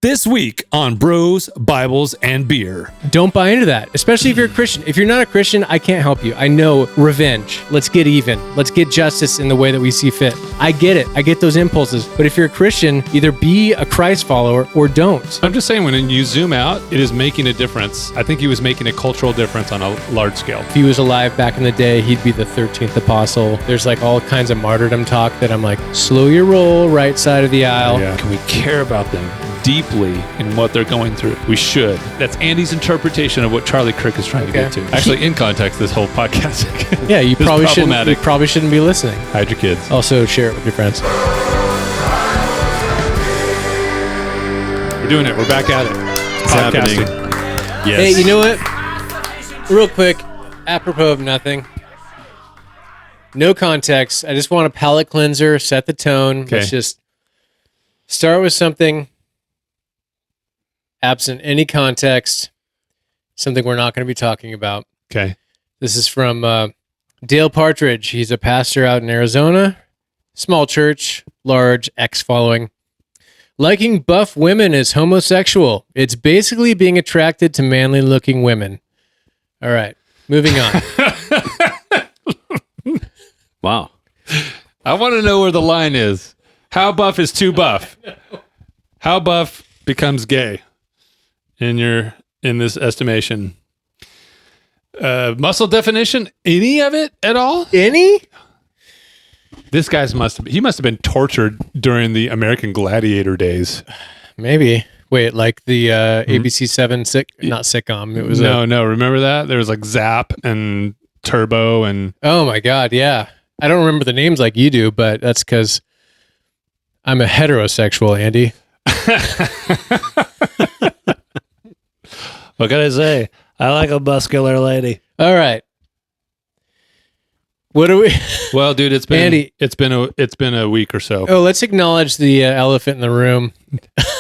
This week on Bros, Bibles, and Beer. Don't buy into that, especially if you're a Christian. If you're not a Christian, I can't help you. I know revenge. Let's get even. Let's get justice in the way that we see fit. I get it. I get those impulses. But if you're a Christian, either be a Christ follower or don't. I'm just saying, when you zoom out, it is making a difference. I think he was making a cultural difference on a large scale. If he was alive back in the day, he'd be the 13th apostle. There's like all kinds of martyrdom talk that I'm like, slow your roll, right side of the aisle. Yeah. Can we care about them deeply in what they're going through? We should. That's Andy's interpretation of what Charlie Kirk is trying to get to. Actually, in context, this whole podcast. Yeah, you probably shouldn't be listening. Hide your kids. Also, share it with your friends. We're doing it. We're back at it. It's happening. Yes. Hey, you know what? Real quick, apropos of nothing. No context. I just want a palate cleanser, set the tone. Okay. Let's just start with something absent any context, something we're not going to be talking about. Okay. This is from Dale Partridge. He's a pastor out in Arizona. Small church, large X following. Liking buff women is homosexual. It's basically being attracted to manly-looking women. All right, moving on. Wow. I want to know where the line is. How buff is too buff? How buff becomes gay in this estimation? Muscle definition? Any of it at all? Any? This guy's must have been tortured during the American Gladiator days. Maybe. Wait, like the ABC 7 not sitcom. It was no. Remember that? There was like Zap and Turbo and oh my God, yeah. I don't remember the names like you do, but that's because I'm a heterosexual, Andy. What can I say? I like a muscular lady. All right. What do we? Well, dude, it's been Andy, it's been a week or so. Oh, let's acknowledge the elephant in the room.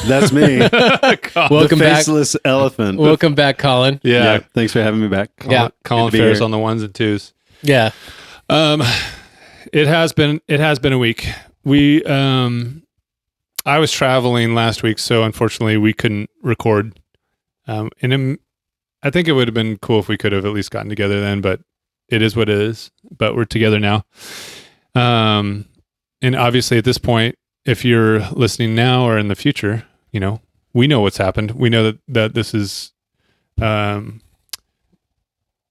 That's me. Welcome the back, faceless elephant. Welcome back, Colin. Yeah. Thanks for having me back. Colin Fair's on the ones and twos. Yeah. It has been a week. I was traveling last week, so unfortunately we couldn't record. And I think it would have been cool if we could have at least gotten together then, but it is what it is. But we're together now. And obviously at this point, if you're listening now or in the future, we know what's happened. We know that this is, oh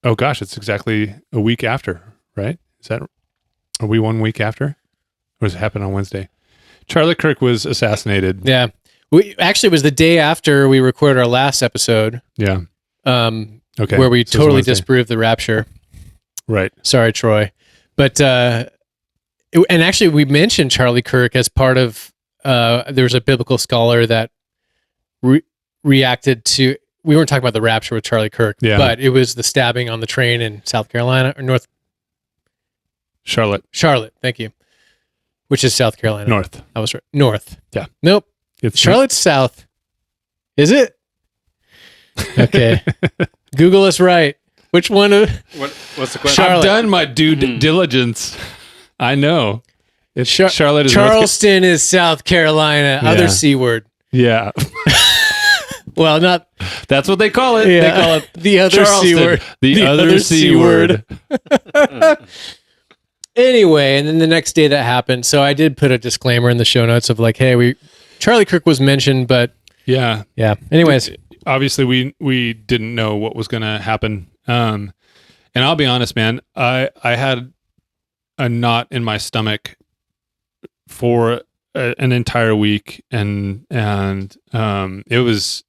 gosh, it's exactly a week after, right? Are we 1 week after? Or does it happen on Wednesday? Charlie Kirk was assassinated. Yeah. It was the day after we recorded our last episode. Yeah. Okay. Where we totally disproved the rapture. Right. Sorry, Troy. But, and actually we mentioned Charlie Kirk as part of, there was a biblical scholar that reacted to, we weren't talking about the rapture with Charlie Kirk, but it was the stabbing on the train in South Carolina or Charlotte, thank you. Which is South Carolina. North. I was right. North. Yeah. Nope. Charlotte's south. Is it? Okay. Google us right. Which one? What's the question? Charlotte. I've done my due diligence. I know. It's Charlotte. Charleston is South Carolina. Yeah. Other C word. Yeah. Well, not. That's what they call it. Yeah. They call it the other Charleston. C word. The other C word. Anyway, and then the next day that happened. So I did put a disclaimer in the show notes of like, hey, Charlie Kirk was mentioned, but yeah. Anyways, obviously we didn't know what was going to happen. And I'll be honest, man, I had a knot in my stomach for an entire week, and it was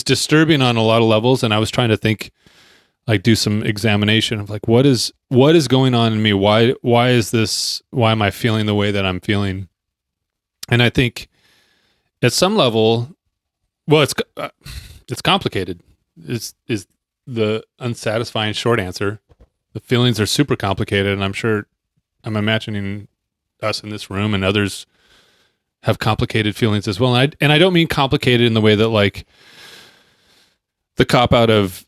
disturbing on a lot of levels, and I was trying to think, like, do some examination of like what is going on in me? Why am I feeling the way that I'm feeling? And I think at some level, well, it's complicated. Is the unsatisfying short answer. The feelings are super complicated, and I'm imagining us in this room and others have complicated feelings as well. And I don't mean complicated in the way that like the cop out of,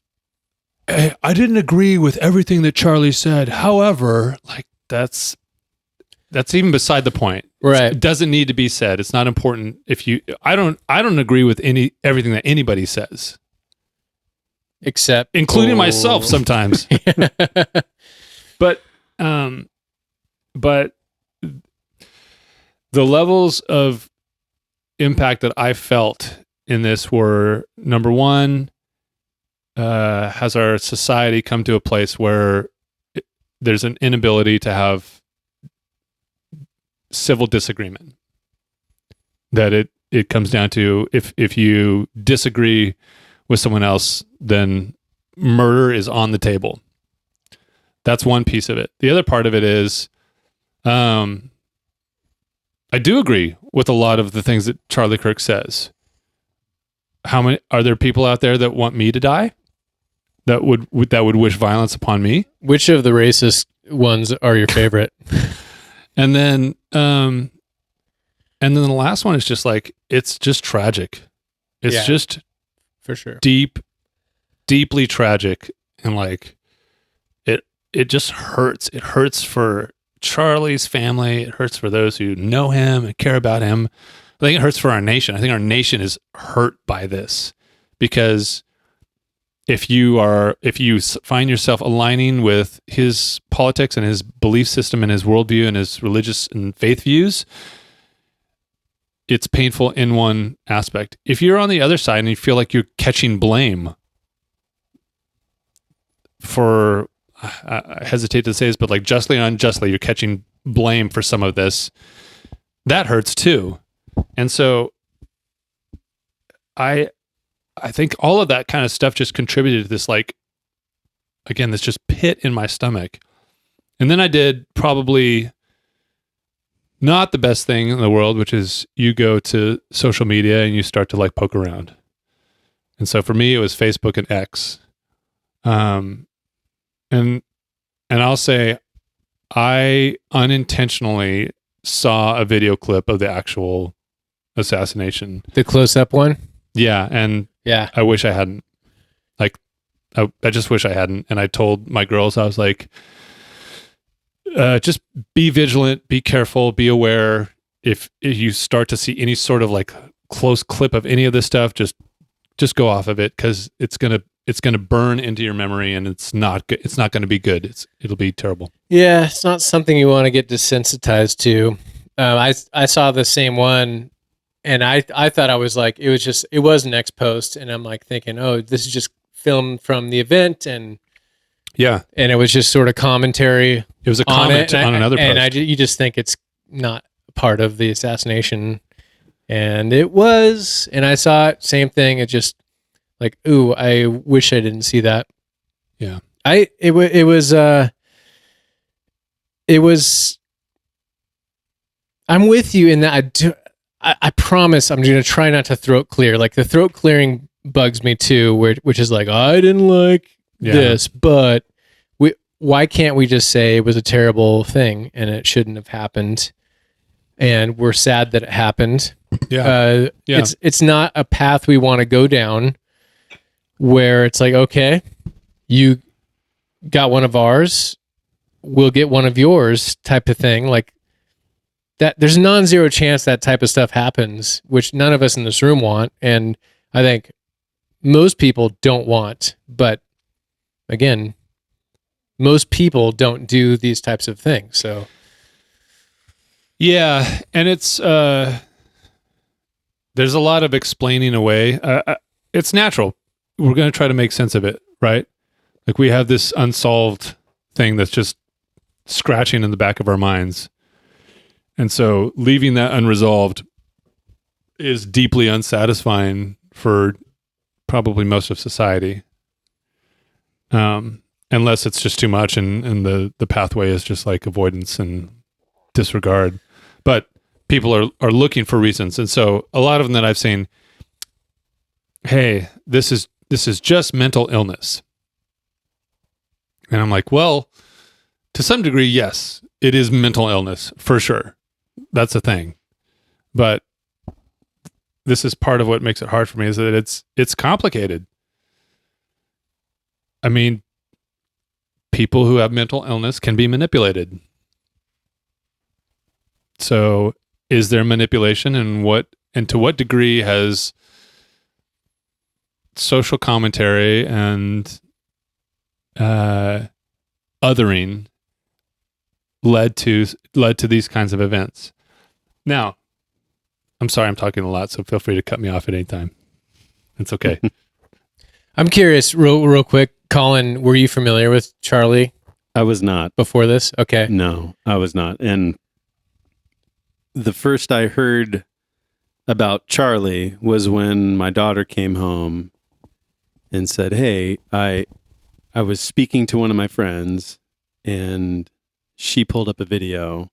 hey, I didn't agree with everything that Charlie said. However, like that's that's even beside the point. Right. It doesn't need to be said. It's not important. I don't agree with everything that anybody says, Except including myself sometimes. But the levels of impact that I felt in this were, number one, has our society come to a place where there's an inability to have civil disagreement? That it comes down to, if you disagree with someone else, then murder is on the table. That's one piece of it. The other part of it is, I do agree with a lot of the things that Charlie Kirk says. How many are there people out there that want me to die? That would wish violence upon me? Which of the racist ones are your favorite? And then the last one is just like, it's just tragic. It's just for sure deeply tragic, and like it just hurts. It hurts for Charlie's family. It hurts for those who know him and care about him. I think it hurts for our nation. I think our nation is hurt by this, because if you find yourself aligning with his politics and his belief system and his worldview and his religious and faith views, it's painful in one aspect. If you're on the other side and you feel like you're catching blame for, I hesitate to say this, but like justly or unjustly, you're catching blame for some of this, that hurts too. And so I think all of that kind of stuff just contributed to this, like, again, this just pit in my stomach. And then I did probably not the best thing in the world, which is you go to social media and you start to like poke around. And so for me, it was Facebook and X. And I'll say I unintentionally saw a video clip of the actual assassination. The close-up one? Yeah. And yeah, I wish I hadn't. Like, I just wish I hadn't. And I told my girls, I was like, just be vigilant, be careful, be aware. If you start to see any sort of like close clip of any of this stuff, just go off of it, because it's gonna burn into your memory, and it's not good. It's not going to be good. It'll be terrible. Yeah, it's not something you want to get desensitized to. I saw the same one, and I thought I was like, it was an ex post, and I'm like thinking, oh, this is just filmed from the event, and yeah, and it was just sort of commentary. It was a comment on another post, and you just think it's not part of the assassination, and it was. And I saw it, same thing. It just like, ooh, I wish I didn't see that. Yeah, it was. I'm with you in that. I promise I'm going to try not to throat clear. Like, the throat clearing bugs me too, which is like, I didn't like this, but why can't we just say it was a terrible thing and it shouldn't have happened, and we're sad that it happened? Yeah. It's not a path we want to go down, where it's like, okay, you got one of ours, we'll get one of yours type of thing. Like, that there's non-zero chance that type of stuff happens, which none of us in this room want, and I think most people don't want. But again, most people don't do these types of things. So yeah, and it's there's a lot of explaining away. It's natural. We're going to try to make sense of it, right? Like, we have this unsolved thing that's just scratching in the back of our minds. And so leaving that unresolved is deeply unsatisfying for probably most of society. Unless it's just too much, and the pathway is just like avoidance and disregard. But people are looking for reasons. And so a lot of them that I've seen, hey, this is just mental illness. And I'm like, well, to some degree, yes, it is mental illness for sure. That's a thing. But this is part of what makes it hard for me, is that it's complicated. I mean, people who have mental illness can be manipulated. So is there manipulation, and to what degree has social commentary and othering led to these kinds of events? Now, I'm sorry, I'm talking a lot, so feel free to cut me off at any time. It's okay. I'm curious, real quick, Colin, were you familiar with Charlie I was not. before this? Okay. No, I was not. And the first I heard about Charlie was when my daughter came home and said, "Hey, I was speaking to one of my friends, and she pulled up a video,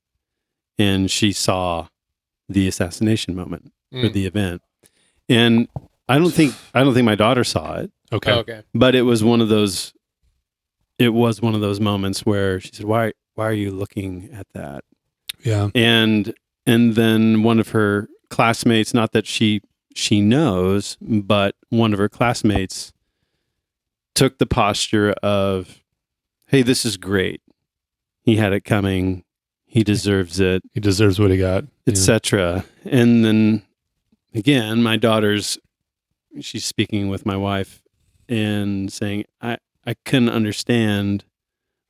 and she saw the assassination moment or the event." And I don't think my daughter saw it, Okay. Oh, okay. but it was one of those moments where she said, "Why are you looking at that?" Yeah. And then one of her classmates, not that she knows, but one of her classmates took the posture of, "Hey, this is great. He had it coming. He deserves it, He deserves what he got. etc." And then again, my daughter's, she's speaking with my wife and saying, I couldn't understand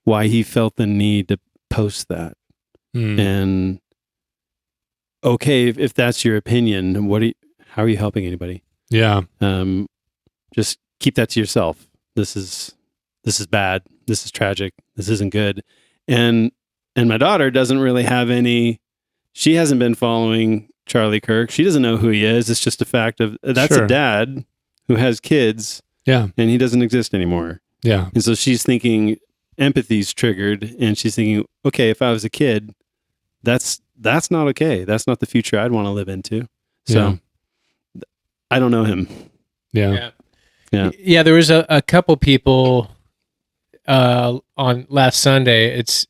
why he felt the need to post that. Mm. And okay, if that's your opinion, how are you helping anybody? Yeah. Just keep that to yourself. This is bad. This is tragic. This isn't good. And my daughter doesn't really have any. She hasn't been following Charlie Kirk. She doesn't know who he is. It's just a fact of that's Sure. a dad who has kids, Yeah. and he doesn't exist anymore. Yeah. And so she's thinking empathy's triggered, and she's thinking, okay, if I was a kid, that's not okay. That's not the future I'd want to live into. So I don't know him. Yeah. Yeah, there was a couple people on last Sunday. It's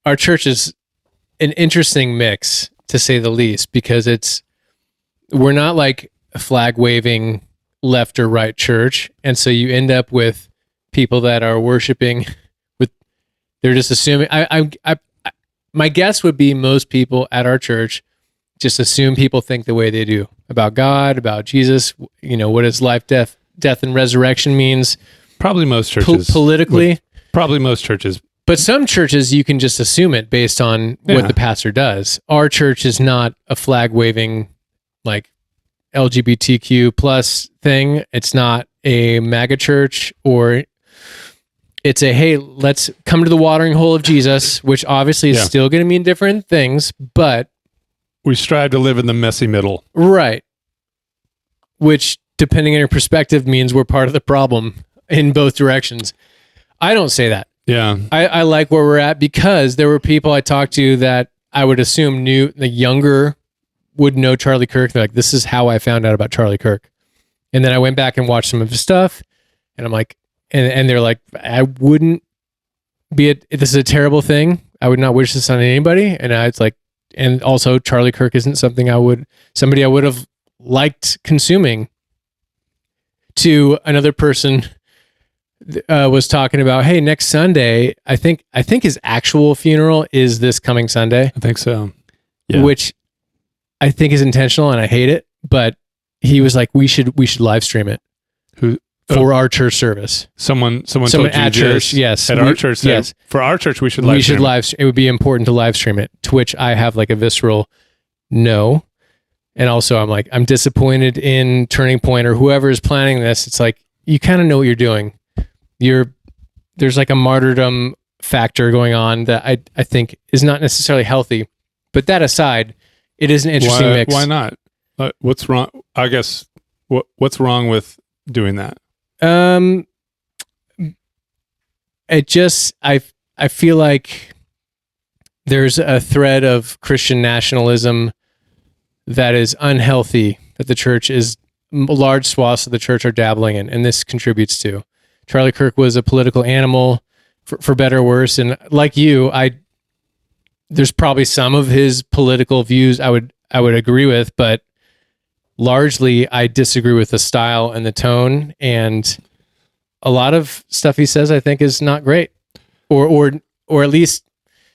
our church is an interesting mix, to say the least, because we're not like a flag waving left or right church, and so you end up with people that are worshiping they're just assuming. My guess would be most people at our church just assume people think the way they do about God, about Jesus, what his life, death and resurrection means. Probably most churches. Politically. Probably most churches. But some churches, you can just assume it based on what the pastor does. Our church is not a flag waving, like LGBTQ plus thing. It's not a MAGA church, or it's a, hey, let's come to the watering hole of Jesus, which obviously is still going to mean different things, but We strive to live in the messy middle. right. Which, depending on your perspective, means we're part of the problem in both directions. I don't say that. Yeah. I like where we're at, because there were people I talked to that I would assume knew, the younger would know Charlie Kirk. They're like, this is how I found out about Charlie Kirk. And then I went back and watched some of his stuff, and I'm like, and they're like, I wouldn't be this is a terrible thing. I would not wish this on anybody. And it's like, and also Charlie Kirk isn't somebody I would have liked consuming. To another person was talking about, hey, next Sunday, I think his actual funeral is this coming Sunday, I think so. Yeah. which I think is intentional, and I hate it. But he was like, we should live stream it Who? for our church service. Someone told at you church, this? yes. At our church, yes. For our church, we should live We should stream it. it would be important to live stream it. To which I have like a visceral no. And also I'm like, I'm disappointed in Turning Point or whoever is planning this. It's like, you kind of know what you're doing. There's like a martyrdom factor going on that I think is not necessarily healthy. But that aside, it is an interesting mix. Why not? What's wrong? I guess what's wrong with doing that? It just, I feel like there's a thread of Christian nationalism that is unhealthy, that the church is, large swaths of the church are dabbling in, and this contributes to. Charlie Kirk was a political animal, for better or worse, and like you, there's probably some of his political views I would agree with, but largely I disagree with the style and the tone, and a lot of stuff he says I think is not great, or at least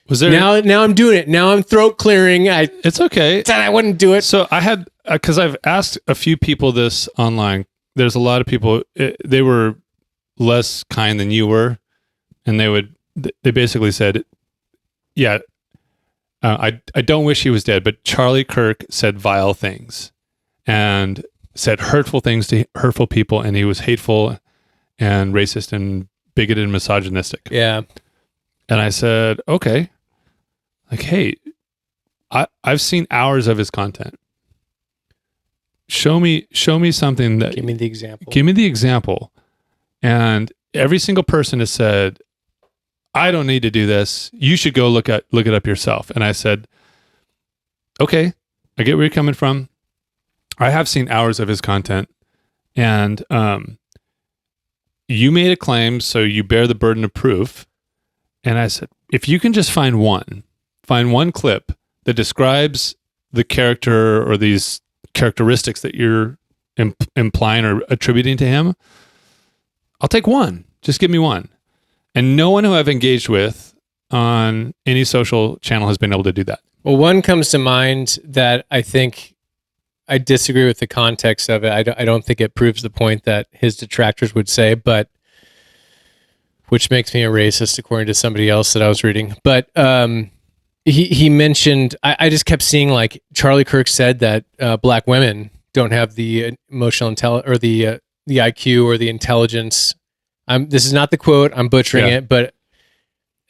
Was there now I'm doing it. Now I'm throat clearing. It's okay. Said I wouldn't do it. So I had, because I've asked a few people this online. There's a lot of people, they were less kind than you were. And they basically said, yeah, I don't wish he was dead, but Charlie Kirk said vile things and said hurtful things to hurtful people. And he was hateful and racist and bigoted and misogynistic. Yeah. And I said, okay, like, hey, I've seen hours of his content. Show me something that. Give me the example. Give me the example. And every single person has said, I don't need to do this. You should go look it up yourself. And I said, okay, I get where you're coming from. I have seen hours of his content, and you made a claim, so you bear the burden of proof. And I said, if you can just find one clip that describes the character or these characteristics that you're implying or attributing to him, I'll take one. Just give me one. And no one who I've engaged with on any social channel has been able to do that. Well, one comes to mind that I think I disagree with the context of it. I don't think it proves the point that his detractors would say, but which makes me a racist according to somebody else that I was reading. But he mentioned, I just kept seeing like Charlie Kirk said that black women don't have the emotional intelligence or the IQ or the intelligence. This is not the quote. I'm butchering it, but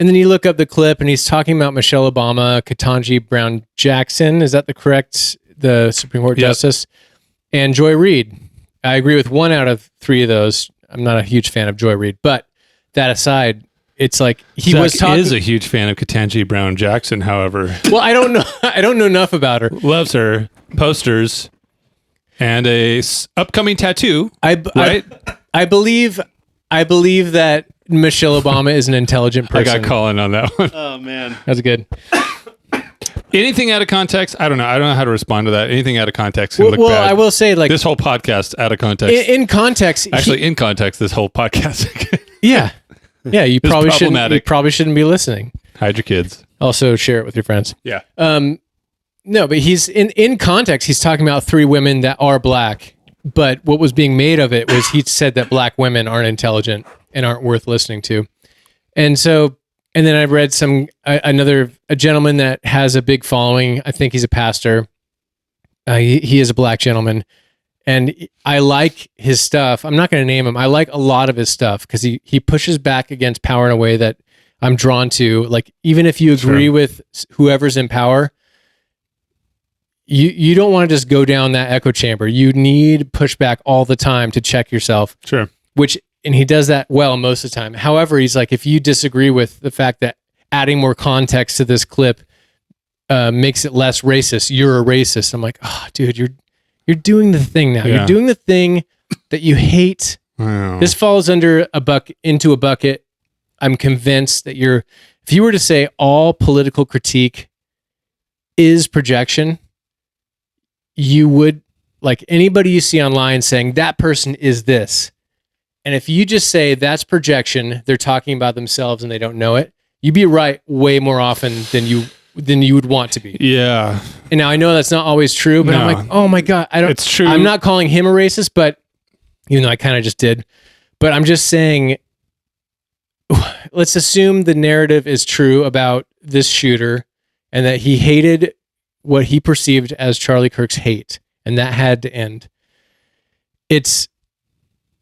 and then you look up the clip and he's talking about Michelle Obama, Ketanji Brown Jackson. Is that the Supreme Court Justice? And Joy Reid. I agree with 1 out of 3 of those. I'm not a huge fan of Joy Reid, but that aside, it's like Zack is a huge fan of Ketanji Brown Jackson. However, well, I don't know enough about her. Loves her posters and a upcoming tattoo. Right? I believe that Michelle Obama is an intelligent person. I got Colin on that one. Oh man, that's good. Anything out of context? I don't know. I don't know how to respond to that. Anything out of context can look bad. I will say, like, this whole podcast out of context. In context, in context, this whole podcast. Yeah. You probably shouldn't. You probably shouldn't be listening. Hide your kids. Also, share it with your friends. Yeah. No, but he's in context. He's talking about 3 women that are black, but what was being made of it was he said that black women aren't intelligent and aren't worth listening to, and so. And then I read a gentleman that has a big following. I think he's a pastor. He is a black gentleman, and I like his stuff. I'm not going to name him. I like a lot of his stuff because he pushes back against power in a way that I'm drawn to. Like, even if you agree with whoever's in power, you don't want to just go down that echo chamber. You need pushback all the time to check yourself. Sure. And he does that well most of the time. However, he's like, if you disagree with the fact that adding more context to this clip makes it less racist, you're a racist. I'm like, oh, dude, you're doing the thing now. Yeah. You're doing the thing that you hate. Wow. This falls into a bucket. I'm convinced that if you were to say all political critique is projection, you would, like, anybody you see online saying that person is this. And if you just say that's projection, they're talking about themselves and they don't know it, you'd be right way more often than you would want to be. Yeah. And now I know that's not always true, but I'm like, oh my God, It's true. I'm not calling him a racist, but even though I kind of just did, but I'm just saying, let's assume the narrative is true about this shooter and that he hated what he perceived as Charlie Kirk's hate, and that had to end.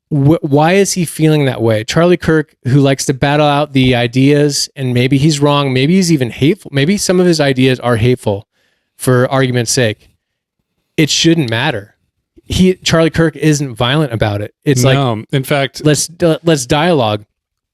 Why is he feeling that way? Charlie Kirk, who likes to battle out the ideas, and maybe he's wrong, maybe he's even hateful, maybe some of his ideas are hateful for argument's sake. It shouldn't matter. Charlie Kirk isn't violent about it. It's in fact, let's dialogue.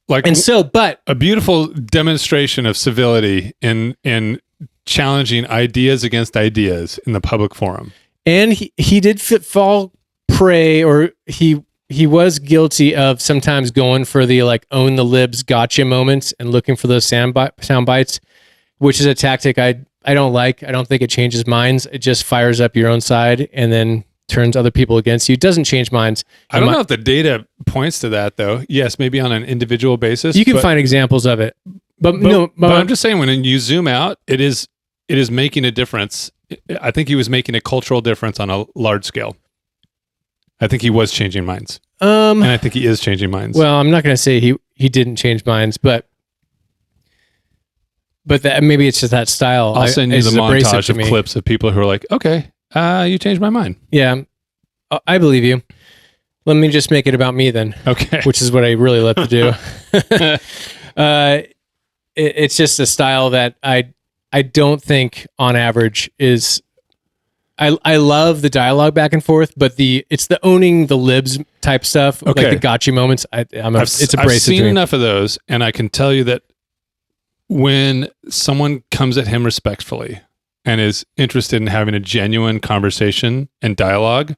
Like, and so, but a beautiful demonstration of civility in challenging ideas against ideas in the public forum. And he did fall prey, or he was guilty of sometimes going for the like own the libs gotcha moments and looking for those sound bites, which is a tactic I don't like. I don't think it changes minds. It just fires up your own side and then turns other people against you. It doesn't change minds. I don't know if the data points to that, though. Yes, maybe on an individual basis. You can find examples of it. But I'm just saying, when you zoom out, it is making a difference. I think he was making a cultural difference on a large scale. I think he was changing minds, and I think he is changing minds. Well, I'm not going to say he didn't change minds, but that maybe it's just that style. I'll send you the montage of clips of people who are like, "Okay, you changed my mind." Yeah, I believe you. Let me just make it about me then. Okay, which is what I really love to do. It's just a style that I don't think on average is. I love the dialogue back and forth, but it's the owning the libs type stuff, like the gotcha moments. It's abrasive. I've seen enough of those, and I can tell you that when someone comes at him respectfully and is interested in having a genuine conversation and dialogue,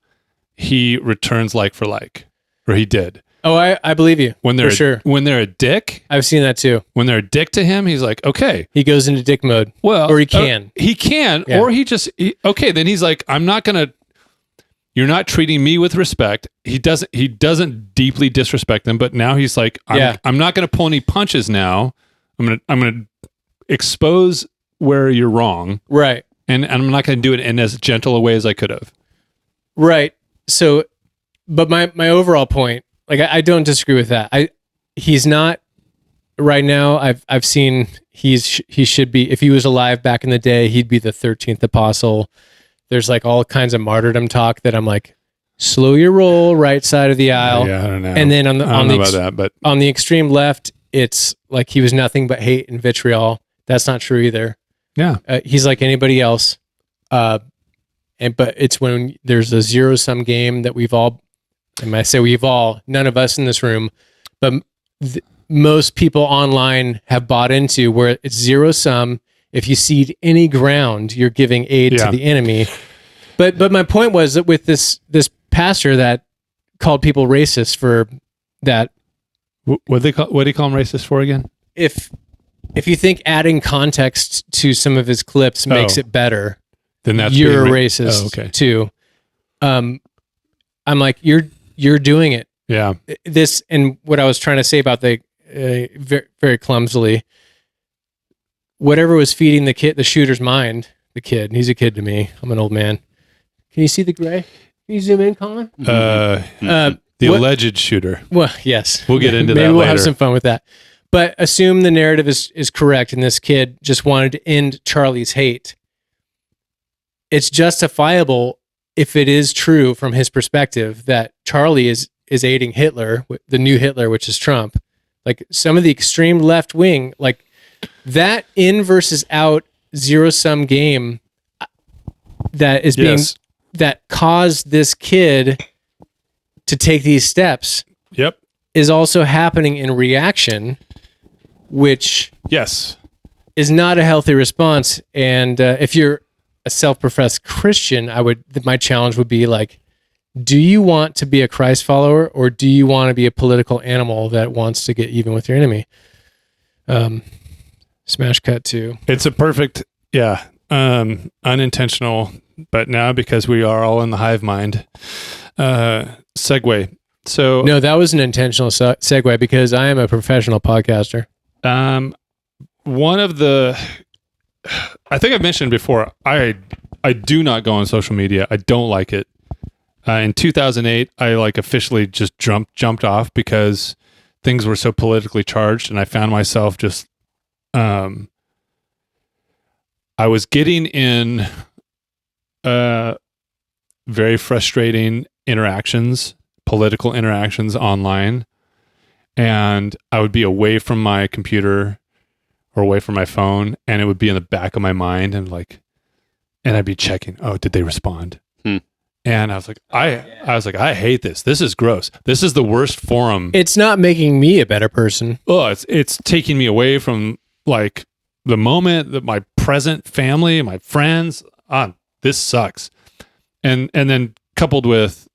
he returns like for like, or he did. Oh, I believe you. For sure. When they're a dick, I've seen that too. When they're a dick to him, he's like, okay. He goes into dick mode. Well, or he can. Yeah. Or okay, then he's like, you're not treating me with respect. He doesn't deeply disrespect them, but now he's like, I'm not going to pull any punches now. I'm going to expose where you're wrong. Right. And I'm not going to do it in as gentle a way as I could have. Right. So, but my overall point, like I don't disagree with that. He's not right now. I've seen he should be, if he was alive back in the day, he'd be the 13th apostle. There's like all kinds of martyrdom talk that I'm like, slow your roll, right side of the aisle. Yeah, I don't know. And then on the extreme left, it's like he was nothing but hate and vitriol. That's not true either. Yeah, he's like anybody else. But it's when there's a zero-sum game that we've all. And I say none of us in this room, but most people online have bought into where it's zero sum. If you cede any ground, you're giving aid to the enemy. But my point was that with this pastor that called people racist for that. What do you call him racist for again? If you think adding context to some of his clips makes it better, then you're a racist too. I'm like, you're doing it. Yeah. This, and what I was trying to say about the very, very clumsily, whatever was feeding the shooter's mind, he's a kid to me. I'm an old man. Can you see the gray? Can you zoom in, Colin? The alleged shooter. Well, yes. We'll get into that later. Maybe we'll have some fun with that. But assume the narrative is correct and this kid just wanted to end Charlie's hate. It's justifiable if it is true from his perspective that Charlie is aiding Hitler, the new Hitler, which is Trump. Like some of the extreme left wing, like that in versus out zero-sum game that is being that caused this kid to take these steps. Yep. Is also happening in reaction, which is not a healthy response. And if you're a self-professed Christian, my challenge would be like, do you want to be a Christ follower or do you want to be a political animal that wants to get even with your enemy? Smash cut to. It's a perfect, unintentional, but now because we are all in the hive mind, segue. So no, that was an intentional segue because I am a professional podcaster. One of the, I think I've mentioned before, I do not go on social media. I don't like it. In 2008, I officially just jumped off because things were so politically charged, and I found myself just, I was getting in very frustrating political interactions online, and I would be away from my computer or away from my phone, and it would be in the back of my mind, and I'd be checking, did they respond? And I was like, I hate this. This is gross. This is the worst forum. It's not making me a better person. Oh, it's taking me away from the moment, that my present family, my friends. This sucks. And then coupled with,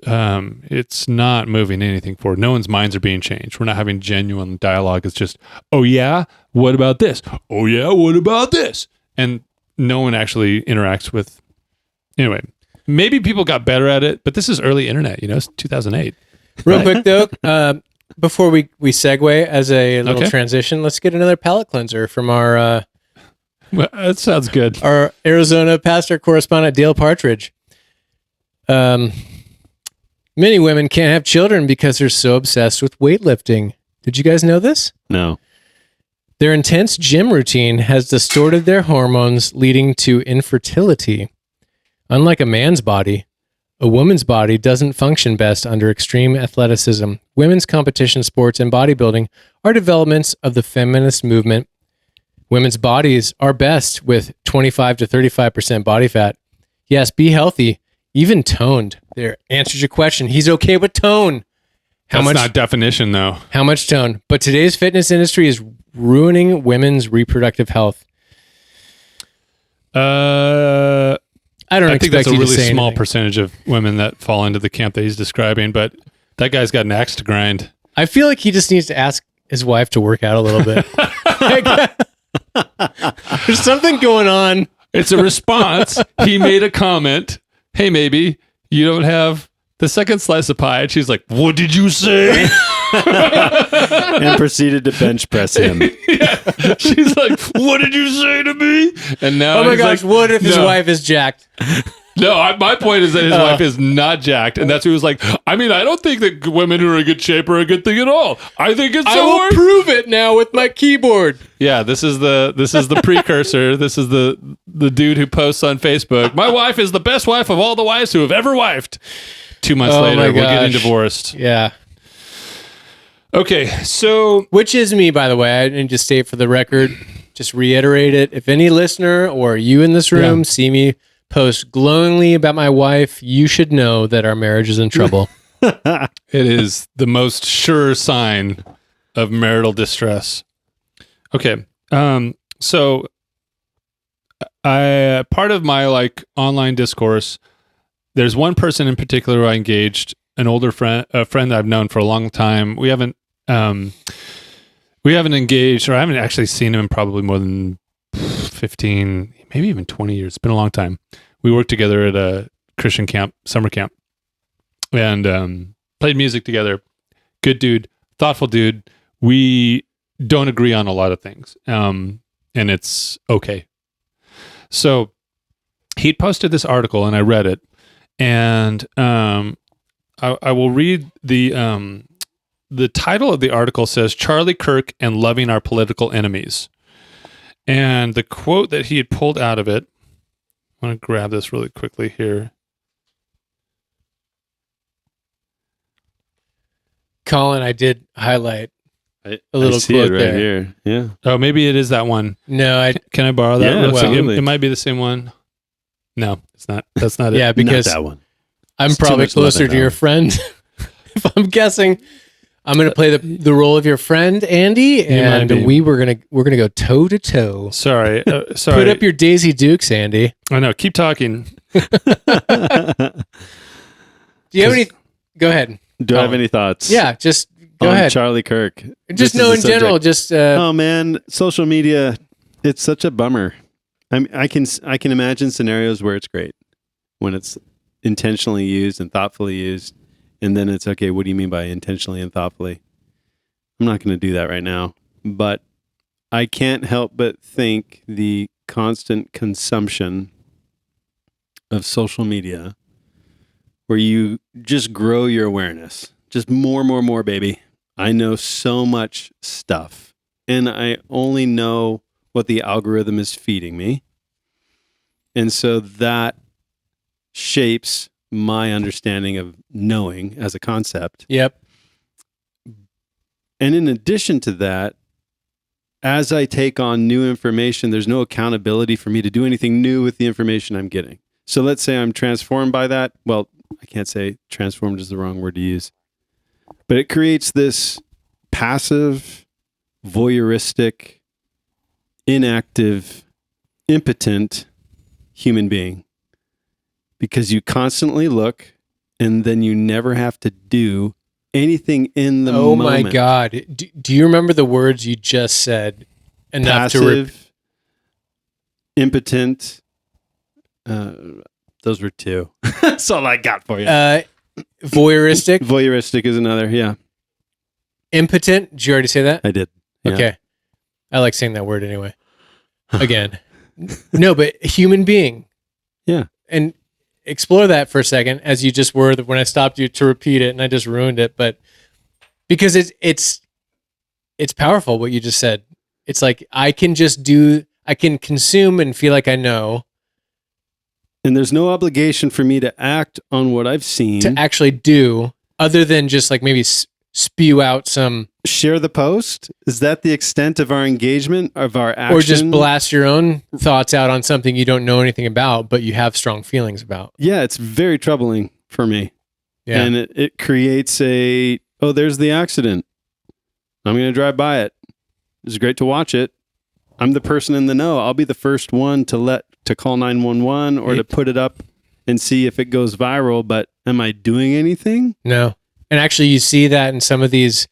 it's not moving anything forward. No one's minds are being changed. We're not having genuine dialogue. It's just, oh yeah, what about this? Oh yeah, what about this? And no one actually interacts with. Anyway, maybe people got better at it, but this is early internet. It's 2008. Real quick though, before we segue as a little Okay. transition, let's get another palate cleanser from our Well, that sounds good. our Arizona pastor correspondent Dale Partridge. Many women can't have children because they're so obsessed with weightlifting. Did you guys know this? No. Their intense gym routine has distorted their hormones, leading to infertility. Unlike a man's body, a woman's body doesn't function best under extreme athleticism. Women's competition sports and bodybuilding are developments of the feminist movement. Women's bodies are best with 25 to 35% body fat. Yes, be healthy, even toned. There answers your question. He's okay with tone. That's not definition, though. How much tone? But today's fitness industry is ruining women's reproductive health. I don't I think expect that's a you to really say small anything. percentage of women that fall into the camp that he's describing, but that guy's got an axe to grind. I feel like he just needs to ask his wife to work out a little bit. There's something going on. It's a response. He made a comment. Hey, maybe you don't have the second slice of pie. And she's like, what did you say? And proceeded to bench press him. Yeah. She's like, what did you say to me? And now Oh my he's gosh, like, what if his no. wife is jacked? No, my point is that his wife is not jacked, and that's who was like. I mean, I don't think that women who are in good shape are a good thing at all. I think it's I will prove it now with my keyboard. Yeah, this is the precursor. This is the dude who posts on Facebook. My wife is the best wife of all the wives who have ever wifed. 2 months Oh later, my we're getting gosh. divorced. Yeah. Okay, so Which is me, by the way. I need to state for the record, just reiterate it. If any listener or you in this room see me post glowingly about my wife, you should know that our marriage is in trouble. it is the most sure sign of marital distress. Okay, so I part of my online discourse. There's one person in particular who I engaged, an older friend, a friend that I've known for a long time. We haven't engaged, or I haven't actually seen him in probably more than 15, maybe even 20 years. It's been a long time. We worked together at a Christian camp, summer camp, and played music together. Good dude, thoughtful dude. We don't agree on a lot of things, and it's okay. So he'd posted this article, and I read it, and I will read the title of the article says Charlie Kirk and Loving Our Political Enemies. And the quote that he had pulled out of it, I want to grab this really quickly here. Colin, I did highlight A little see quote it right there. here. Yeah. Oh, maybe it is that one. No, Can I borrow that? Yeah, real quick? absolutely. It might be the same one. No, it's not. That's not it. yeah, because Not that one. I'm It's too probably much love closer in to that your one. friend. If I'm guessing, I'm going to play the role of your friend, Andy, and might be. we're gonna go toe to toe. Sorry. Sorry. Put up your Daisy Dukes, Andy. I know. Keep talking. Do you have any? Go ahead. Do I have Colin. any thoughts? Yeah, just go on ahead. Charlie Kirk. Just This know in is the general. subject. Just Oh man, social media, it's such a bummer. I can imagine scenarios where it's great when it's intentionally used and thoughtfully used, and then it's okay. What do you mean by intentionally and thoughtfully? I'm not going to do that right now, but I can't help but think the constant consumption of social media, where you just grow your awareness, just more, baby. I know so much stuff, and I only know what the algorithm is feeding me. And so that shapes my understanding of knowing as a concept. yep. And in addition to that, as I take on new information, there's no accountability for me to do anything new with the information I'm getting. So let's say I'm transformed by that. Well, I can't say transformed is the wrong word to use, but it creates this passive, voyeuristic, inactive, impotent human being, because you constantly look and then you never have to do anything in the Oh moment. my God. Do you remember the words you just said? Enough to Passive, impotent. Those were two. That's all I got for you. voyeuristic. Voyeuristic is another. Yeah. Impotent. Did you already say that? I did. Yeah. Okay. I like saying that word anyway. Again. No, but human being. Yeah. And explore that for a second, as you just were when I stopped you to repeat it and I just ruined it. But because it's powerful what you just said. It's like I can consume and feel like I know. And there's no obligation for me to act on what I've seen. To actually do, other than just like maybe spew out some... Share the post? Is that the extent of our engagement, of our action? Or just blast your own thoughts out on something you don't know anything about, but you have strong feelings about. Yeah, it's very troubling for me. Yeah. And it creates there's the accident. I'm going to drive by it. It's great to watch it. I'm the person in the know. I'll be the first one to call 911 or to put it up and see if it goes viral. But am I doing anything? No. And actually, you see that in some of these,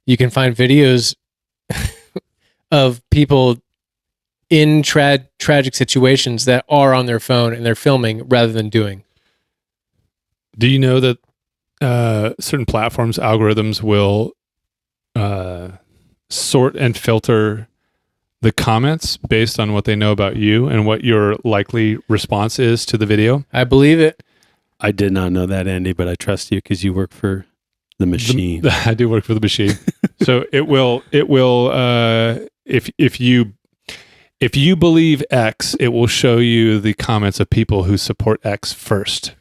you can find videos of people in tragic situations that are on their phone and they're filming rather than doing. Do you know that certain platforms' algorithms will sort and filter the comments based on what they know about you and what your likely response is to the video? I believe it. I did not know that, Andy, but I trust you because you work for the machine. I do work for the machine. So it will if you believe X, it will show you the comments of people who support X first.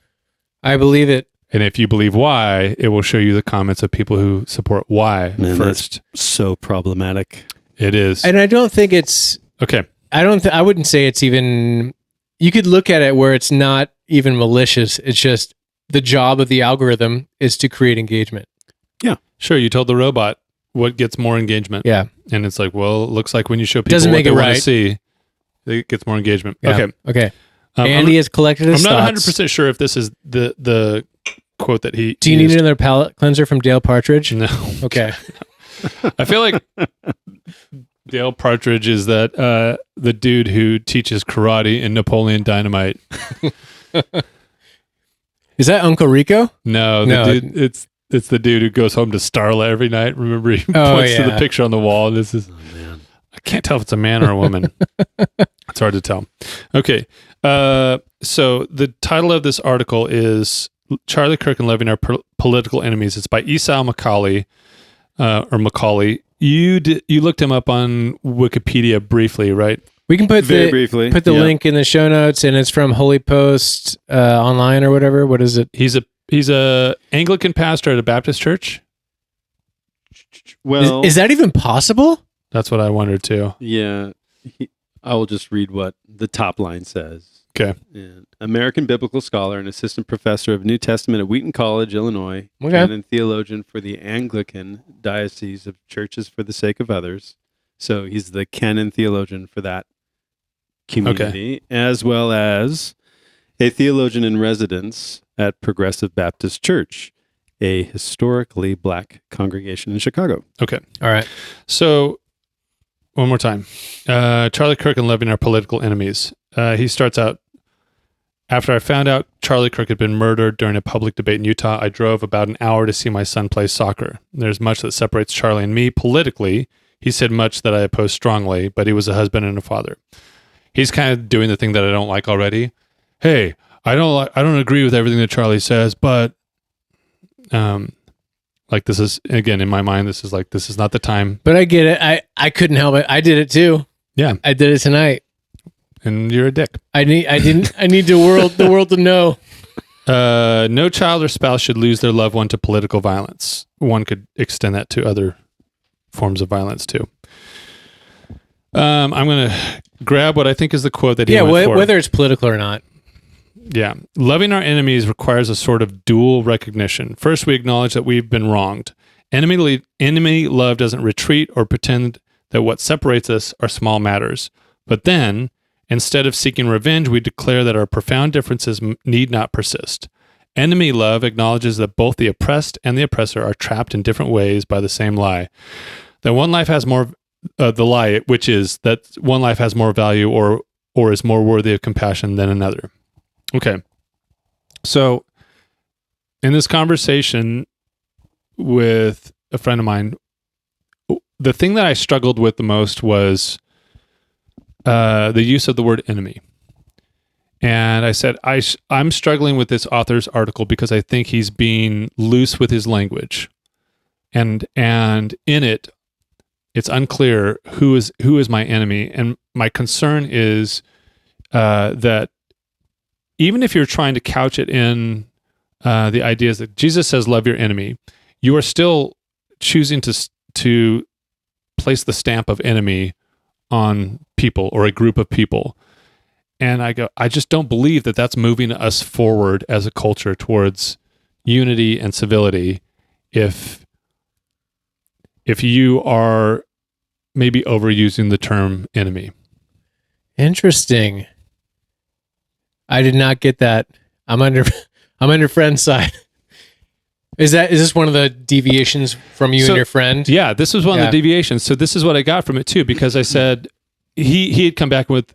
I believe it. And if you believe Y, it will show you the comments of people who support Y first. That's so problematic. It is. And I don't think it's okay. I wouldn't say it's even, you could look at it where it's not even malicious. It's just the job of the algorithm is to create engagement. Yeah. Sure. You told the robot what gets more engagement. Yeah. And it's like, well, it looks like when you show people doesn't what make they it want right. to see, it gets more engagement. Yeah. Okay. Okay. Andy has collected his I'm not thoughts. 100% sure if this is the quote that he Do you used. need another palate cleanser from Dale Partridge? No. Okay. I feel like Dale Partridge is that the dude who teaches karate in Napoleon Dynamite. Is that Uncle Rico? No, dude, it's the dude who goes home to Starla every night. Remember, he points to the picture on the wall. This is, man. I can't tell if it's a man or a woman. It's hard to tell. Okay, so the title of this article is Charlie Kirk and Loving Our Political Enemies. It's by Esau Macaulay, or Macaulay. You looked him up on Wikipedia briefly, right? We can put briefly. Put the link in the show notes, and it's from Holy Post online or whatever. What is it? He's a Anglican pastor at a Baptist church. Well, is that even possible? That's what I wondered too. Yeah, I will just read what the top line says. Okay. And American biblical scholar and assistant professor of New Testament at Wheaton College, Illinois, okay. and theologian for the Anglican Diocese of Churches for the Sake of Others. So he's the canon theologian for that community, as well as a theologian in residence at Progressive Baptist Church, a historically black congregation in Chicago. Okay. All right. So one more time. Charlie Kirk and Loving Our Political Enemies. He starts out, after I found out Charlie Kirk had been murdered during a public debate in Utah, I drove about an hour to see my son play soccer. There's much that separates Charlie and me politically. He said much that I oppose strongly, but he was a husband and a father. He's kind of doing the thing that I don't like already. Hey, I don't agree with everything that Charlie says, but like this is, again, in my mind, this is not the time. But I get it. I couldn't help it. I did it too. Yeah. I did it tonight. And you're a dick. I need the world to know. No child or spouse should lose their loved one to political violence. One could extend that to other forms of violence too. I'm going to grab what I think is the quote that he went for. Whether it's political or not. Yeah. Loving our enemies requires a sort of dual recognition. First, we acknowledge that we've been wronged. Enemy love doesn't retreat or pretend that what separates us are small matters. But then, instead of seeking revenge, we declare that our profound differences need not persist. Enemy love acknowledges that both the oppressed and the oppressor are trapped in different ways by the same lie. That one life has more, the lie, which is that one life has more value or is more worthy of compassion than another. Okay. So, in this conversation with a friend of mine, the thing that I struggled with the most was the use of the word enemy. And I said, I'm struggling with this author's article because I think he's being loose with his language. And in it, it's unclear who is my enemy. And my concern is that even if you're trying to couch it in the ideas that Jesus says, love your enemy, you are still choosing to place the stamp of enemy on people or a group of people. And I just don't believe that that's moving us forward as a culture towards unity and civility if you are maybe overusing the term enemy. Interesting. I did not get that. I'm under friend's side. Is this one of the deviations from you and your friend? Yeah, this was one of the deviations. So this is what I got from it too, because I said he had come back with,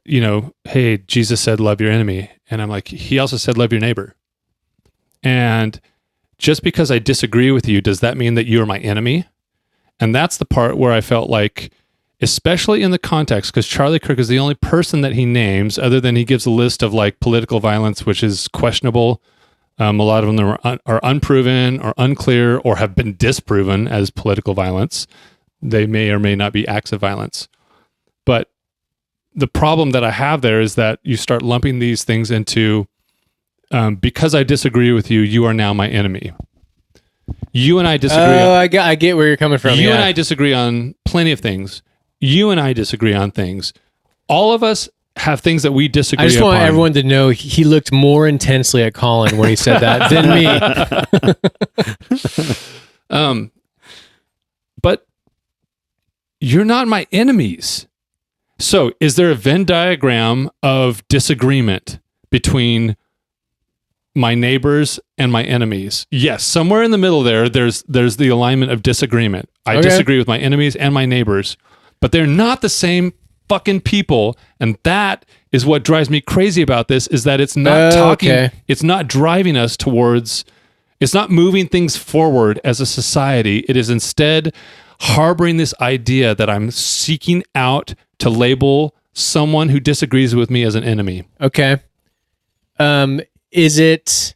hey, Jesus said love your enemy. And I'm like, he also said love your neighbor. And just because I disagree with you, does that mean that you're my enemy? And that's the part where I felt like, especially in the context, because Charlie Kirk is the only person that he names, other than he gives a list of like political violence, which is questionable. A lot of them are unproven or unclear or have been disproven as political violence. They may or may not be acts of violence. But the problem that I have there is that you start lumping these things into, because I disagree with you, you are now my enemy. You and I disagree. Oh, I get where you're coming from. You and I disagree on plenty of things. You and I disagree on things. All of us have things that we disagree on. I just want everyone to know he looked more intensely at Colin when he said that than me. But you're not my enemies. So is there a Venn diagram of disagreement between my neighbors and my enemies? Yes, somewhere in the middle there's the alignment of disagreement. I disagree with my enemies and my neighbors, but they're not the same fucking people. And that is what drives me crazy about this, is that it's not it's not driving us towards, it's not moving things forward as a society. It is instead harboring this idea that I'm seeking out to label someone who disagrees with me as an enemy. Okay. Is it,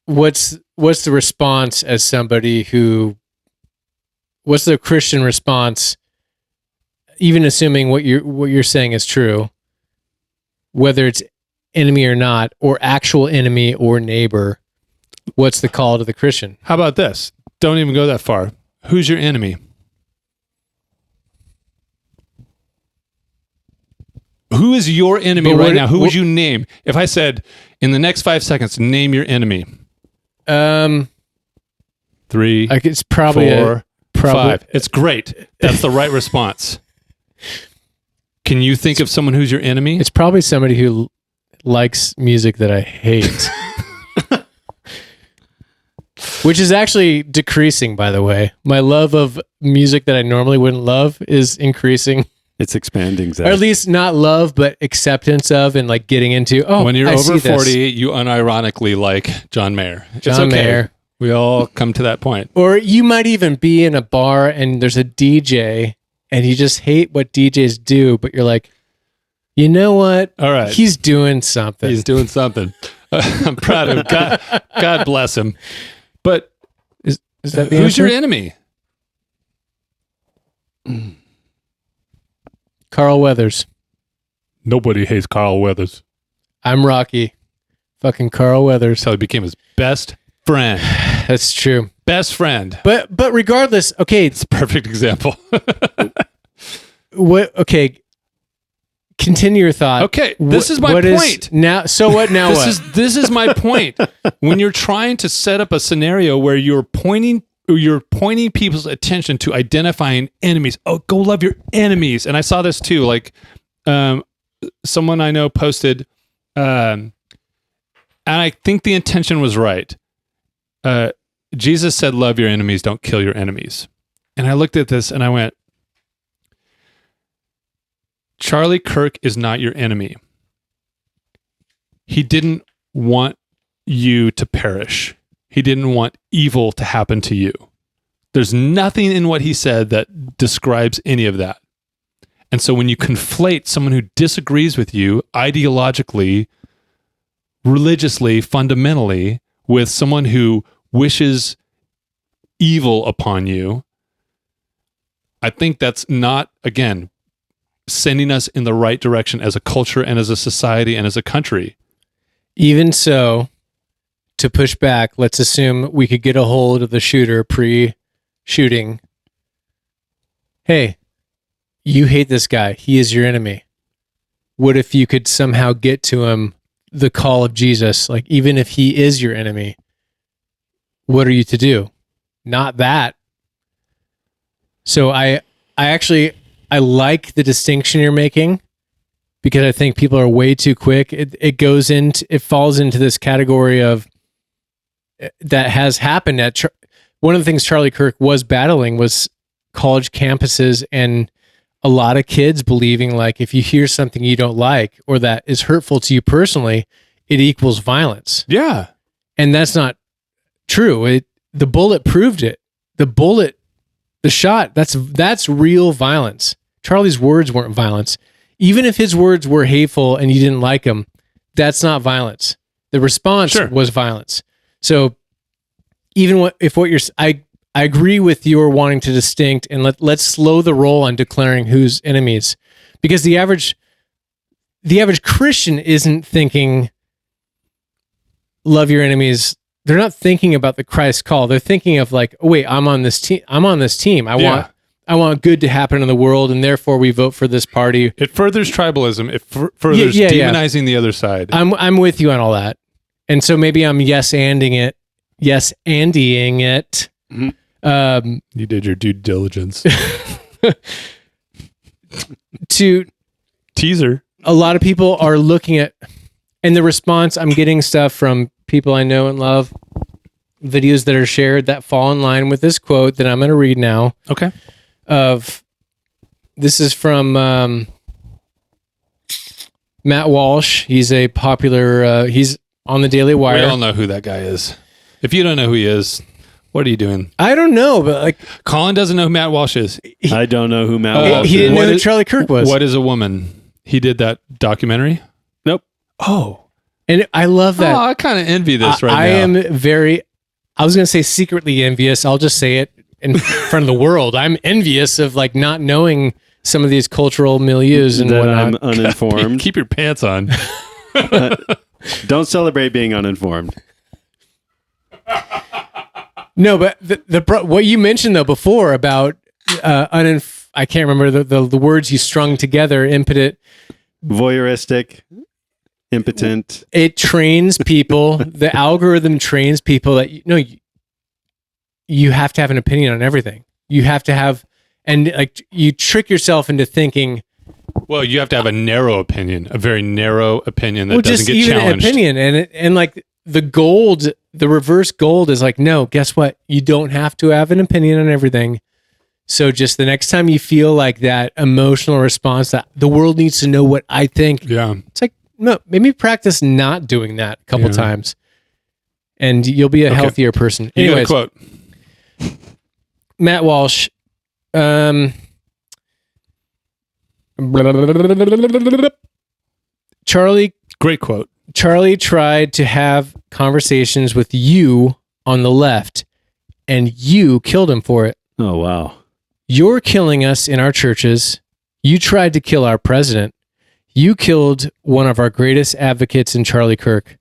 what's the response as somebody who, what's the Christian response, even assuming what you're saying is true, whether it's enemy or not, or actual enemy or neighbor, what's the call to the Christian? How about this? Don't even go that far. Who's your enemy? Who is your enemy right now? Who would you name? If I said, in the next 5 seconds, name your enemy. 3, it's probably 4, 5. It's great. That's the right response. Can you think of someone who's your enemy? It's probably somebody who likes music that I hate. Which is actually decreasing, by the way. My love of music that I normally wouldn't love is increasing. It's expanding, Zack. Or at least not love, but acceptance of, and like getting into, when you're over 40, you unironically like John Mayer. John Mayer. We all come to that point. Or you might even be in a bar and there's a DJ and you just hate what DJs do, but you're like, you know what? All right. He's doing something. He's doing something. I'm proud of him. God bless him. But is that the who's answer? your enemy? Carl Weathers. Nobody hates Carl Weathers. I'm Rocky. Fucking Carl Weathers. So he became his best friend. That's true. Best friend. But regardless, okay. It's a perfect example. Okay. Continue your thought. Okay. This is my point. So what now? This is my point. When you're trying to set up a scenario where you're pointing people's attention to identifying enemies. Oh, go love your enemies. And I saw this too. Like, someone I know posted, and I think the intention was right. Jesus said, love your enemies, don't kill your enemies. And I looked at this and I went, Charlie Kirk is not your enemy. He didn't want you to perish. He didn't want evil to happen to you. There's nothing in what he said that describes any of that. And so when you conflate someone who disagrees with you ideologically, religiously, fundamentally, with someone who wishes evil upon you, I think that's not, again, sending us in the right direction as a culture and as a society and as a country. Even so, to push back, let's assume we could get a hold of the shooter pre-shooting. Hey, you hate this guy. He is your enemy. What if you could somehow get to him the call of Jesus? Like, even if he is your enemy, what are you to do? Not that. So I like the distinction you're making, because I think people are way too quick. It falls into this category of that has happened at one of the things Charlie Kirk was battling was college campuses and a lot of kids believing like if you hear something you don't like or that is hurtful to you personally, it equals violence. Yeah. And that's not true. The bullet proved it. The shot, that's real violence. Charlie's words weren't violence. Even if his words were hateful and you didn't like them, that's not violence. The response was violence. So even I agree with your wanting to distinct, and let's slow the roll on declaring who's enemies, because the average Christian isn't thinking love your enemies. They're not thinking about the Christ call. They're thinking of like, oh, wait, I'm on this team. I want good to happen in the world, and therefore we vote for this party. It furthers tribalism. It furthers demonizing the other side. I'm with you on all that, and so maybe I'm yes-anding it. Mm-hmm. You did your due diligence. To teaser. A lot of people are looking at, and the response, I'm getting stuff from people I know and love, videos that are shared that fall in line with this quote that I'm going to read now. Okay. This is from Matt Walsh. He's a popular, he's on the Daily Wire. We all know who that guy is. If you don't know who he is, what are you doing? I don't know, but like Colin doesn't know who Matt Walsh is. I don't know who Matt Walsh is. He didn't know who Charlie Kirk was. What is a woman? He did that documentary? Nope. Oh. And I love that. Oh, I kind of envy this right now. I am I was going to say secretly envious. I'll just say it in front of the world. I'm envious of like not knowing some of these cultural milieus and whatnot. I'm uninformed. Keep your pants on. Don't celebrate being uninformed. No, but what you mentioned though before about I can't remember the words you strung together. Impotent, voyeuristic, impotent. It trains people. The algorithm trains people that you have to have an opinion on everything. You have to have, and like you trick yourself into thinking. Well, you have to have a narrow opinion, a very narrow opinion that doesn't get challenged. An opinion, and like the reverse gold is like, no, guess what? You don't have to have an opinion on everything. So just the next time you feel like that emotional response that the world needs to know what I think. Yeah. It's like, no, maybe practice not doing that a couple times and you'll be a healthier person. Anyways, quote. Matt Walsh. Charlie. Great quote. Charlie tried to have conversations with you on the left, and you killed him for it. Oh, wow. You're killing us in our churches. You tried to kill our president. You killed one of our greatest advocates in Charlie Kirk.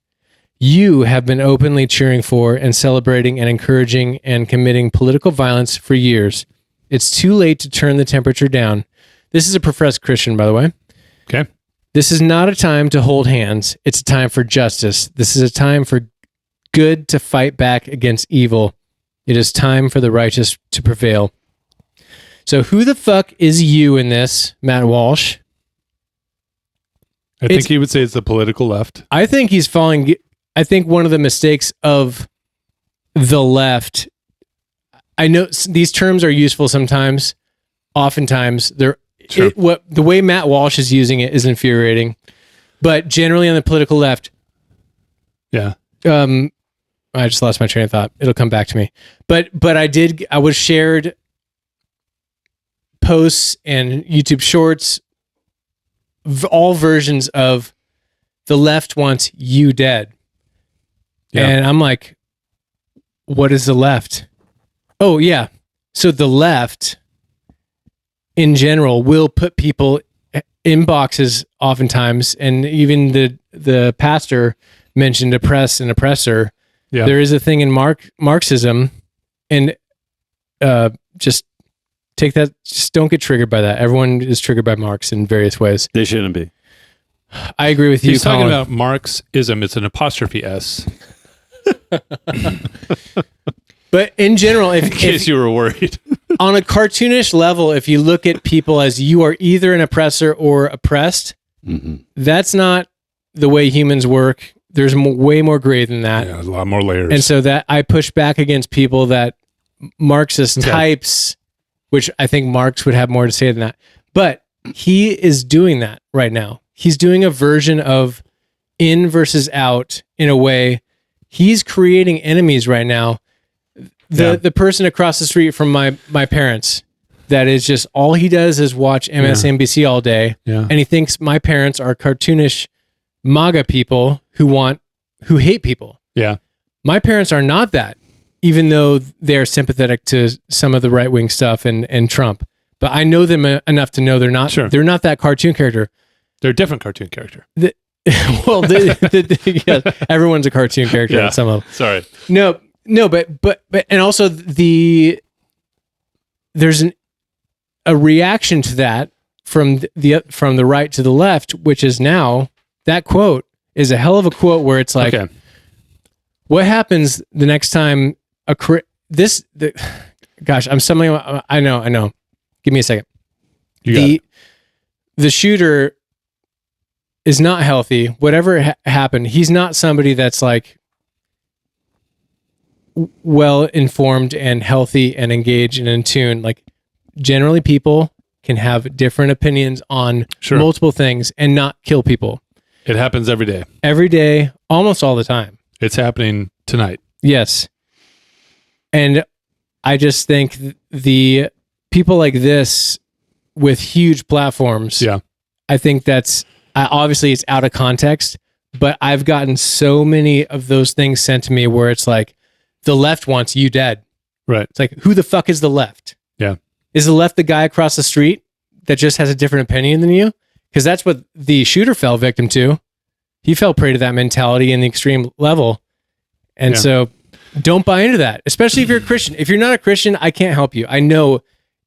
You have been openly cheering for and celebrating and encouraging and committing political violence for years. It's too late to turn the temperature down. This is a professed Christian, by the way. Okay. This is not a time to hold hands. It's a time for justice. This is a time for good to fight back against evil. It is time for the righteous to prevail. So who the fuck is you in this, Matt Walsh? I think he would say it's the political left. I think he's falling. I think one of the mistakes of the left, I know these terms are useful sometimes. Oftentimes, they're the way Matt Walsh is using it is infuriating. But generally on the political left, yeah. I just lost my train of thought. It'll come back to me. But I was shared posts and YouTube shorts, all versions of the left wants you dead. Yeah. And I'm like, what is the left? Oh, yeah. So the left in general will put people in boxes oftentimes, and even the pastor mentioned oppress and oppressor. Yeah. There is a thing in Marxism, and just take that. Just don't get triggered by that. Everyone is triggered by Marx in various ways. They shouldn't be. I agree with you. He's Colin. talking about Marxism. It's an apostrophe S. But in general, in case you were worried, on a cartoonish level, if you look at people as you are either an oppressor or oppressed, that's not the way humans work. There's way more gray than that. Yeah, there's a lot more layers. And so that I push back against people that Marxist types, which I think Marx would have more to say than that. But he is doing that right now. He's doing a version of in versus out in a way. He's creating enemies right now. The person across the street from my parents, that is just all he does is watch MSNBC all day. Yeah. And he thinks my parents are cartoonish MAGA people who hate people. Yeah. My parents are not that, even though they're sympathetic to some of the right-wing stuff and Trump. But I know them enough to know they're not that cartoon character. They're a different cartoon character. Well, everyone's a cartoon character in some of them. Sorry. No, but and also there's a reaction to that from the right to the left, which is now that quote is a hell of a quote where it's like, what happens the next time gosh, I'm stumbling. I know. Give me a second. The shooter is not healthy. Whatever happened, he's not somebody that's like well informed and healthy and engaged and in tune. Like generally people can have different opinions on multiple things and not kill people. It happens every day, almost all the time. It's happening tonight. Yes. And I just think the people like this with huge platforms. Yeah. I think obviously it's out of context, but I've gotten so many of those things sent to me where it's like, the left wants you dead. Right. It's like, who the fuck is the left? Yeah. Is the left the guy across the street that just has a different opinion than you? Because that's what the shooter fell victim to. He fell prey to that mentality in the extreme level. And so don't buy into that, especially if you're a Christian. If you're not a Christian, I can't help you. I know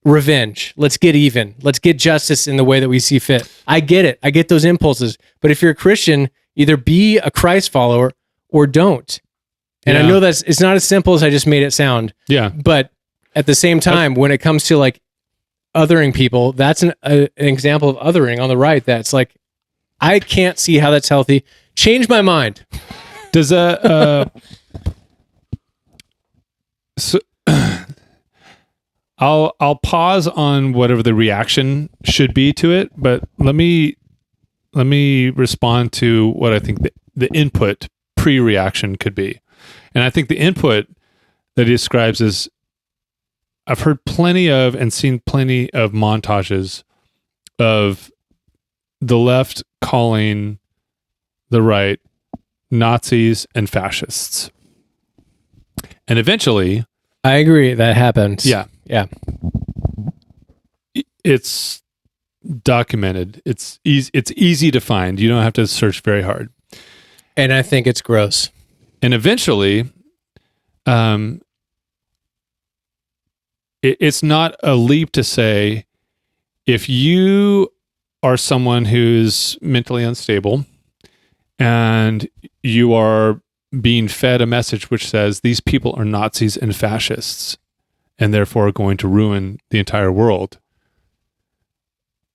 revenge. Let's get even. Let's get justice in the way that we see fit. I get it. I get those impulses. But if you're a Christian, either be a Christ follower or don't. And I know it's not as simple as I just made it sound. Yeah. But at the same time, when it comes to like othering people, that's an example of othering on the right. That's like, I can't see how that's healthy. Change my mind. Does I'll pause on whatever the reaction should be to it, but let me respond to what I think the input pre-reaction could be. And I think the input that he describes is, I've heard plenty of and seen plenty of montages of the left calling the right Nazis and fascists. And eventually... I agree, that happens. Yeah. Yeah. It's documented. It's easy to find. You don't have to search very hard. And I think it's gross. And eventually, it's not a leap to say, if you are someone who's mentally unstable and you are being fed a message which says these people are Nazis and fascists and therefore are going to ruin the entire world,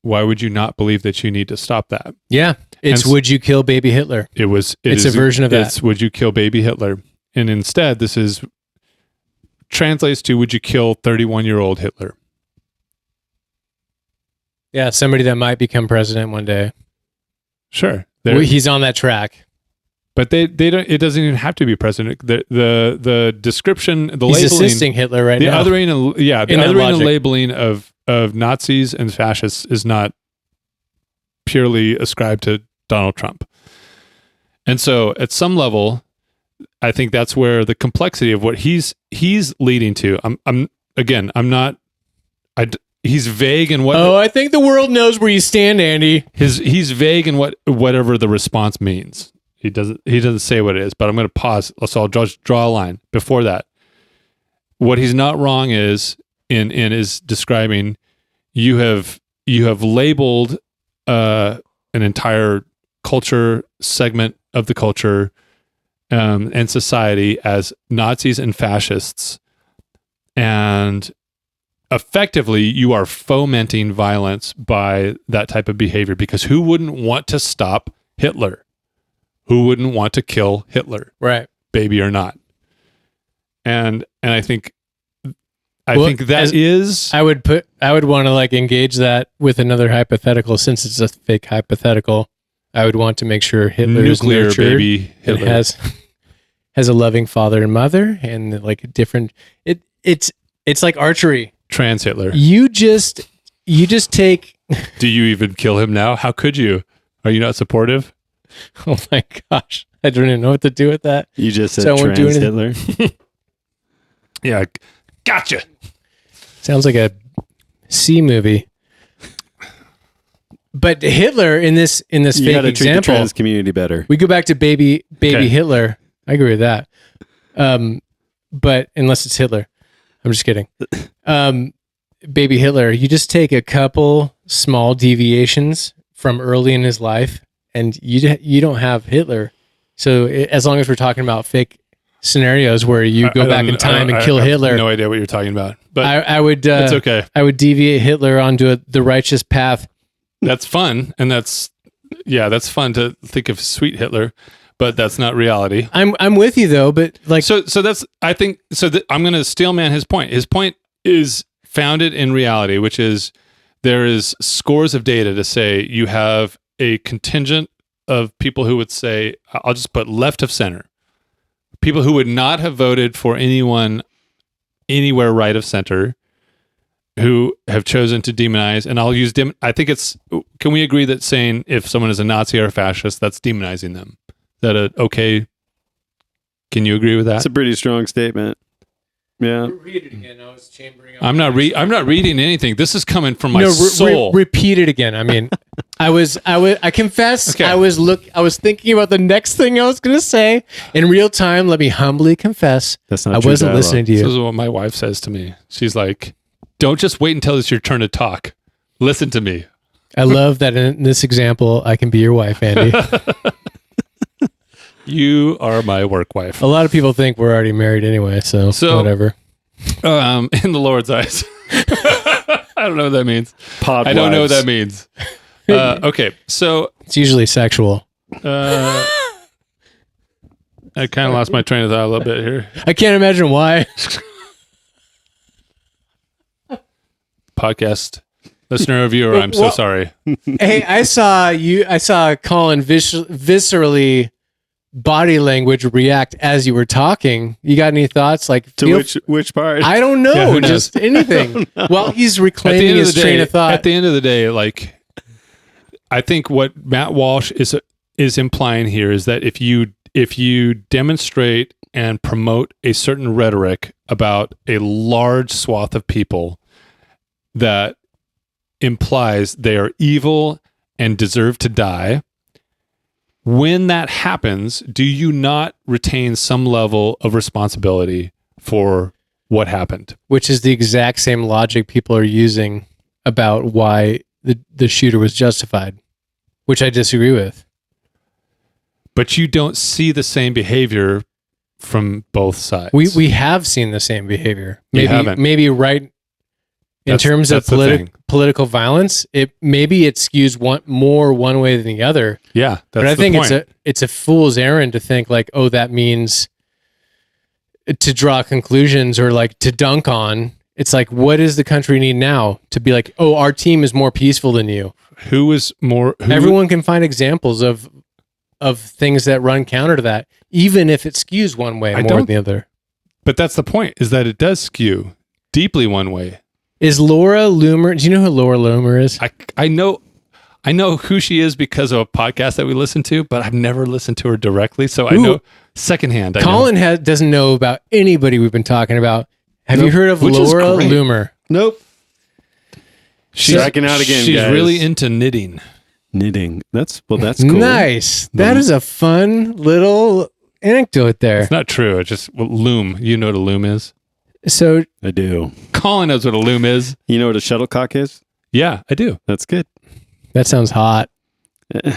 why would you not believe that you need to stop that? Yeah. It's would you kill baby Hitler? It's a version of that. It's would you kill baby Hitler? And instead, this translates to would you kill 31-year-old Hitler? Yeah, somebody that might become president one day. Sure. He's on that track. But they don't. It doesn't even have to be president. The description, the He's labeling, assisting Hitler right the now. othering, and the In that othering and logic. labeling of Nazis and fascists is not purely ascribed to Donald Trump. And so, at some level, I think that's where the complexity of what he's leading to. He's vague in what. Oh, I think the world knows where you stand, Andy. He's vague in whatever the response means. He doesn't say what it is, but I'm going to pause. So I'll just draw a line before that. What he's not wrong is is describing you have labeled an entire culture segment of the culture and society as Nazis and fascists, and effectively you are fomenting violence by that type of behavior, because who wouldn't want to stop Hitler? Who wouldn't want to kill Hitler? Right. Baby or not. And I think I would want to like engage that with another hypothetical, since it's a fake hypothetical. I would want to make sure Hitler is nuclear nurtured. baby Hitler has a loving father and mother, and like different. It's like archery. Trans Hitler. You just take. Do you even kill him now? How could you? Are you not supportive? Oh my gosh, I don't even know what to do with that. You just said So I won't do trans Hitler. Yeah, gotcha. Sounds like a C movie. But Hitler in this You got fake to treat the example, trans community better. we go back to baby Okay. Hitler. I agree with that. But unless it's Hitler, I'm just kidding. Baby Hitler, you just take a couple small deviations from early in his life, and you don't have Hitler. So as long as we're talking about fake scenarios where you go back in time and kill Hitler, I have no idea what you're talking about, but I would. it's okay. I would deviate Hitler onto the righteous path. That's fun, and that's fun to think of sweet Hitler, but that's not reality. I'm with you though, but like So that's, I think, I'm going to steelman his point. His point is founded in reality, which is there is scores of data to say you have a contingent of people who would say, I'll just put left of center, people who would not have voted for anyone anywhere right of center, who have chosen to demonize. And I'll use I think can we agree that saying if someone is a Nazi or a fascist, that's demonizing them? Is that okay? Can you agree with that? That's a pretty strong statement. Yeah. read it again. I was chambering. I'm not reading anything. This is coming from my soul. Repeat it again. I mean, I confess. Okay. I was thinking about the next thing I was going to say in real time. Let me humbly confess. That's not I true wasn't dialogue. listening to This you. is what my wife says to me. She's like, don't just wait until it's your turn to talk. Listen to me. I love that in this example, I can be your wife, Andy. You are my work wife. A lot of people think we're already married anyway, so whatever. In the Lord's eyes. I don't know what that means. Pod I don't know what wives. that means. Okay, so It's usually sexual. I kind of lost my train of thought a little bit here. I can't imagine why. Podcast listener or viewer, I'm so Well- sorry. Hey, I saw Colin viscerally body language react as you were talking. You got any thoughts? Like, To which part? I don't know, Yeah, who knows? just anything. While he's At the reclaiming end of his the train day, of thought. at the end of the day, like, I think what Matt Walsh is implying here is that if you demonstrate and promote a certain rhetoric about a large swath of people that implies they are evil and deserve to die, when that happens, do you not retain some level of responsibility for what happened? Which is the exact same logic people are using about why the shooter was justified, which I disagree with. But you don't see the same behavior from both sides. We have seen the same behavior. You haven't. Maybe right in terms of that's the thing. political violence, it skews one way than the other. Yeah, that's But I the think point. it's a fool's errand to think like, oh, that means to draw conclusions or like to dunk on. It's like, what does the country need now to be like, oh, our team is more peaceful than you? Everyone Everyone can find examples of of things that run counter to that, even if it skews one way more than the other. But that's the point, is that it does skew deeply one way. Is Laura Loomer? Do you know who Laura Loomer is? I know who she is because of a podcast that we listen to, but I've never listened to her directly, so I know secondhand. Colin doesn't know about anybody we've been talking about. Have you heard of Laura Loomer? Nope. She's striking out again, She's guys. really into knitting. Knitting. That's cool. Nice. That is a fun little anecdote there. It's not true. It's just loom. You know what a loom is? So I do. Colin knows what a loom is. You know what a shuttlecock is? Yeah, I do. That's good. That sounds hot. You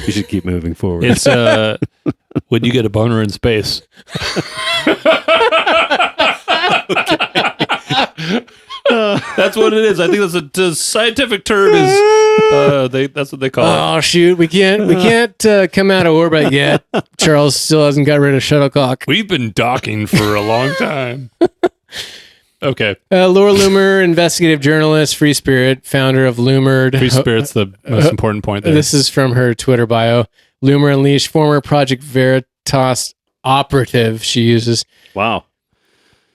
should keep moving forward. It's when you get a boner in space. That's what it is. I think that's the scientific term is. That's what they call it. Oh shoot, we can't come out of orbit yet. Charles still hasn't got rid of shuttlecock. We've been docking for a long time. Okay. Laura Loomer, investigative journalist, free spirit, founder of Loomered. Free spirit's the most important point there. This is from her Twitter bio. Loomer Unleashed, former Project Veritas operative. She uses. Wow.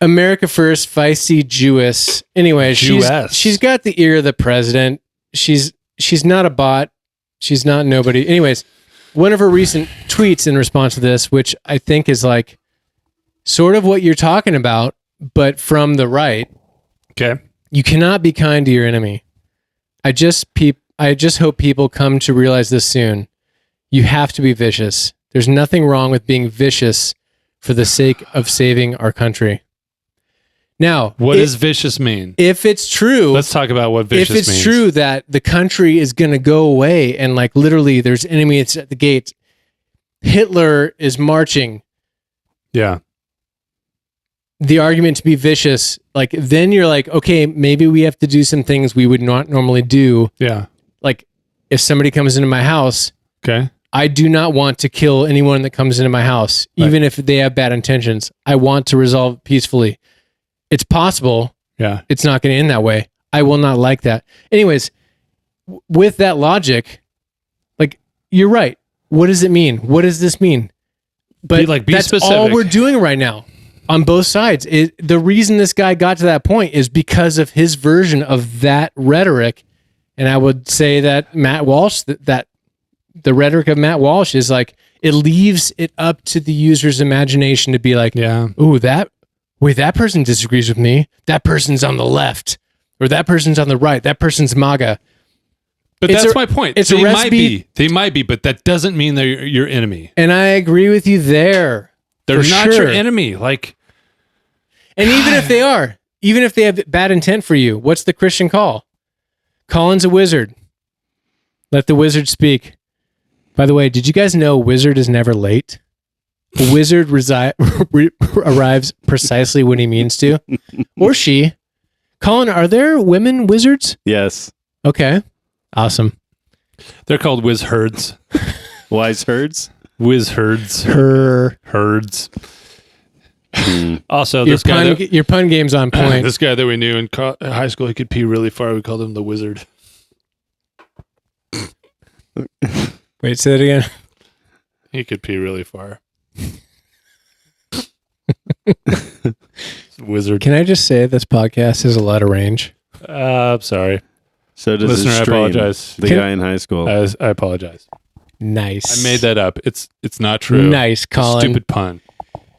America First, feisty Jewess. Anyway, she's got the ear of the president. She's not a bot. She's not nobody. Anyways, one of her recent tweets in response to this, which I think is like sort of what you're talking about, but from the right. Okay. You cannot be kind to your enemy. I just hope people come to realize this soon. You have to be vicious. There's nothing wrong with being vicious for the sake of saving our country. Now, what does vicious mean? If it's true, let's talk about what vicious means. If it's true that the country is going to go away and like literally there's enemies at the gates, Hitler is marching. Yeah. The argument to be vicious, like then you're like, okay, maybe we have to do some things we would not normally do. Yeah. Like if somebody comes into my house, okay, I do not want to kill anyone that comes into my house, even if they have bad intentions. I want to resolve peacefully. It's possible. Yeah. It's not going to end that way. I will not like that. Anyways, with that logic, like you're right. What does it mean? What does this mean? But be that's specific. all we're doing right now on both sides. The reason this guy got to that point is because of his version of that rhetoric. And I would say that Matt Walsh, that the rhetoric of Matt Walsh is like, it leaves it up to the user's imagination to be like, yeah, ooh, that person disagrees with me. That person's on the left, or that person's on the right. That person's MAGA. But that's my point. It's they a recipe. They might be, but that doesn't mean they're your enemy. And I agree with you there. They're not your enemy. Like, and even if they are, even if they have bad intent for you, what's the Christian call? Colin's a wizard. Let the wizard speak. By the way, did you guys know wizard is never late? A wizard arrives precisely when he means to, or she. Colin, are there women wizards? Yes. Okay. Awesome. They're called whiz herds. Wise herds? Whiz herds. Herds. Also, your pun game's on point. This guy that we knew in high school, he could pee really far. We called him the wizard. Wait, say that again. He could pee really far. Wizard. Can I just say this podcast has a lot of range? I'm sorry. So does listener, I apologize. The guy in high school. I apologize. Nice. I made that up. It's not true. Nice, Colin. Stupid pun.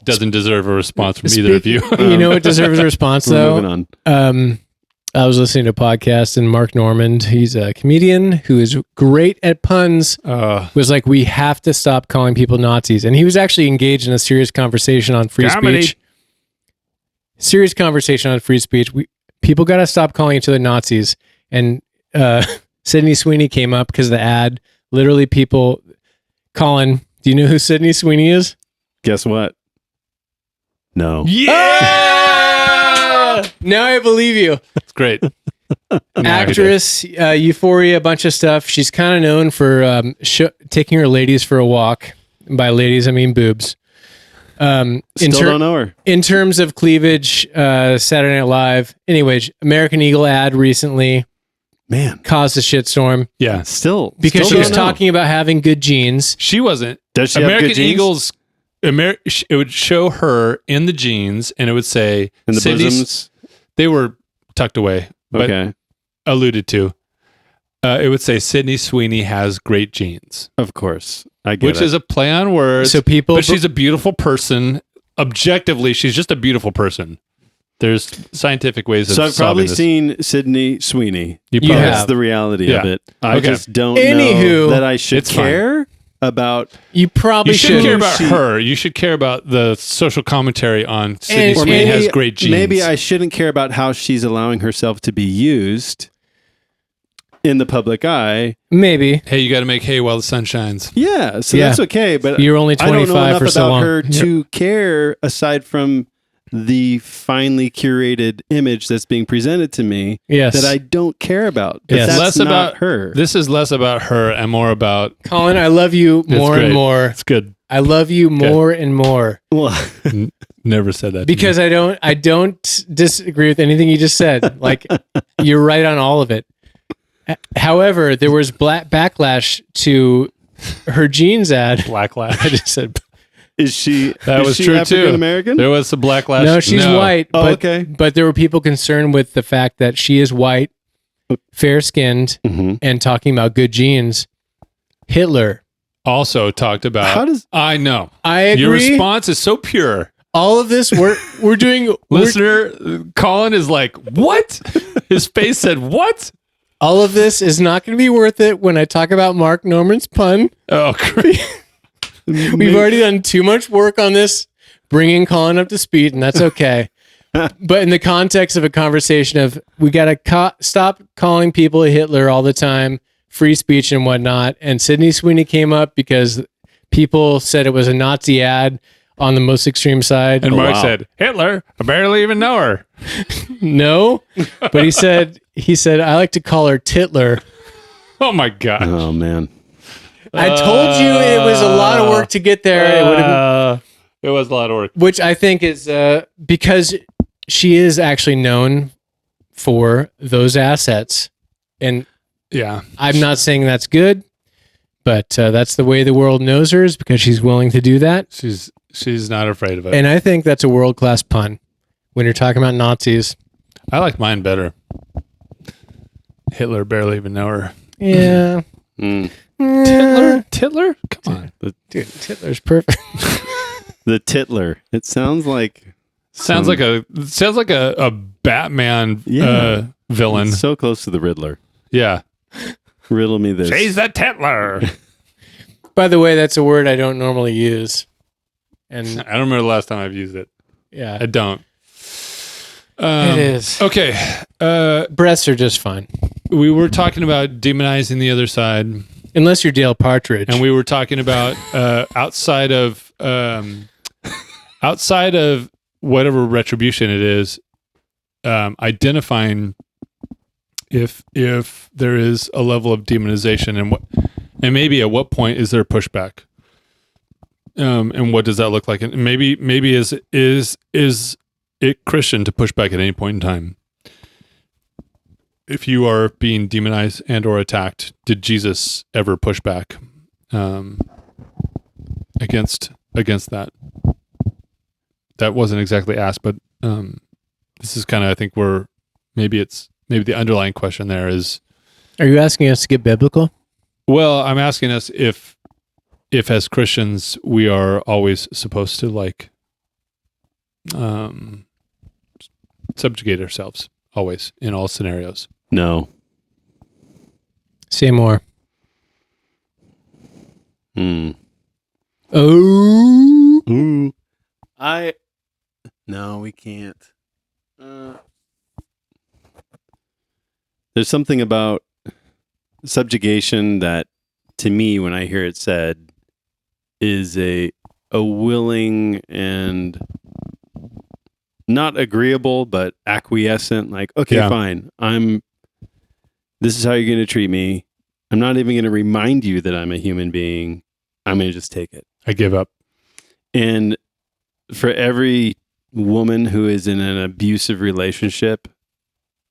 Doesn't deserve a response from either of you. You know what deserves a response though? Moving on. I was listening to a podcast and Mark Normand, he's a comedian who is great at puns, was like, we have to stop calling people Nazis. And he was actually engaged in a serious conversation on free speech. Serious conversation on free speech. People got to stop calling each other Nazis. And Sydney Sweeney came up because of the ad. Literally people, Colin, do you know who Sydney Sweeney is? Guess what? No. Yeah! Now I believe you. That's great. Actress, Euphoria, a bunch of stuff. She's kind of known for taking her ladies for a walk. And by ladies, I mean boobs. Still don't know her. In terms of cleavage, Saturday Night Live. Anyways, American Eagle ad recently. Man, caused a shitstorm Yeah. still because still she was don't know. talking about having good genes. She wasn't. Does she have American good genes? Eagles, it would show her in the jeans and it would say, in the Sydney- bosoms? they were tucked away, but Okay, alluded to. It would say, Sydney Sweeney has great genes, of course. I get which it. is a play on words. So people, But she's a beautiful person. Objectively, she's just a beautiful person. There's scientific ways of So I've solving probably this. seen Sydney Sweeney. You You probably have. That's the reality Yeah. of it. I Okay. just don't Anywho, know that I should it's fine. care about. you probably You shouldn't should. care about She- her. You should care about the social commentary on Sydney And- Sweeney or has great genes. Maybe I shouldn't care about how she's allowing herself to be used in the public eye. Maybe Hey, you got to make hay while the sun shines. Yeah, so Yeah. that's okay. But you're only I don't know 25 enough for about so long. her to care aside from the finely curated image that's being presented to me Yes. that I don't care about. 'Cause Yes. That's Less not about her. This is less about her and more about. Colin, I love you more great. and more. It's good. I love you more and more Well, Never said that. because I don't disagree with anything you just said. Like you're right on all of it. However, there was backlash to her jeans ad. black lash. I just said is she That is was she true African too. American? There was some black lash. no, she's white. Oh, but, okay. But there were people concerned with the fact that she is white, fair skinned, Mhm. and talking about good genes. Hitler. Also talked about. How does I know. I agree. Your response is so pure. All of this we're doing. Listener, Colin is like, what? His face said, what? All of this is not going to be worth it when I talk about Mark Norman's pun. Oh, great. We've already done too much work on this, bringing Colin up to speed, and that's okay. But in the context of a conversation of we got to stop calling people Hitler all the time, free speech and whatnot. And Sydney Sweeney came up because people said it was a Nazi ad on the most extreme side. And Mark wow. said, Hitler, I barely even know her. No, but he said I like to call her Titler. Oh, my God. Oh man. I told you it was a lot of work to get there. It would have It was a lot of work. which I think is because she is actually known for those assets. And Yeah. I'm not saying that's good, but that's the way the world knows her is because she's willing to do that. She's not afraid of it. And I think that's a world-class pun when you're talking about Nazis. I like mine better. Hitler, barely even know her. Yeah. Mm. Titler? Come on. Dude, Hitler's perfect. The Titler. It sounds like Sounds like a Batman Yeah. villain. it's so close to the Riddler. Yeah. Riddle me this. She's the Titler. By the way, that's a word I don't normally use. And I don't remember the last time I've used it. yeah, I don't. it is. Okay. Breasts are just fine. We were talking about demonizing the other side, Unless you're Dale Partridge. and we were talking about outside of whatever retribution it is, identifying if there is a level of demonization and maybe at what point is there pushback, and what does that look like, and maybe is it Christian to push back at any point in time? If you are being demonized and or attacked, did Jesus ever push back against that? That wasn't exactly asked, but this is kind of, I think maybe the underlying question there is, Are you asking us to get biblical? well, I'm asking us if as Christians we are always supposed to subjugate ourselves always in all scenarios. No. Say more. Hmm. Oh. Ooh. No, we can't. There's something about subjugation that, to me, when I hear it said, is a willing and not agreeable, but acquiescent. Like, okay, Yeah. fine. This is how you're going to treat me. I'm not even going to remind you that I'm a human being. I'm going to just take it. I give up. And for every woman who is in an abusive relationship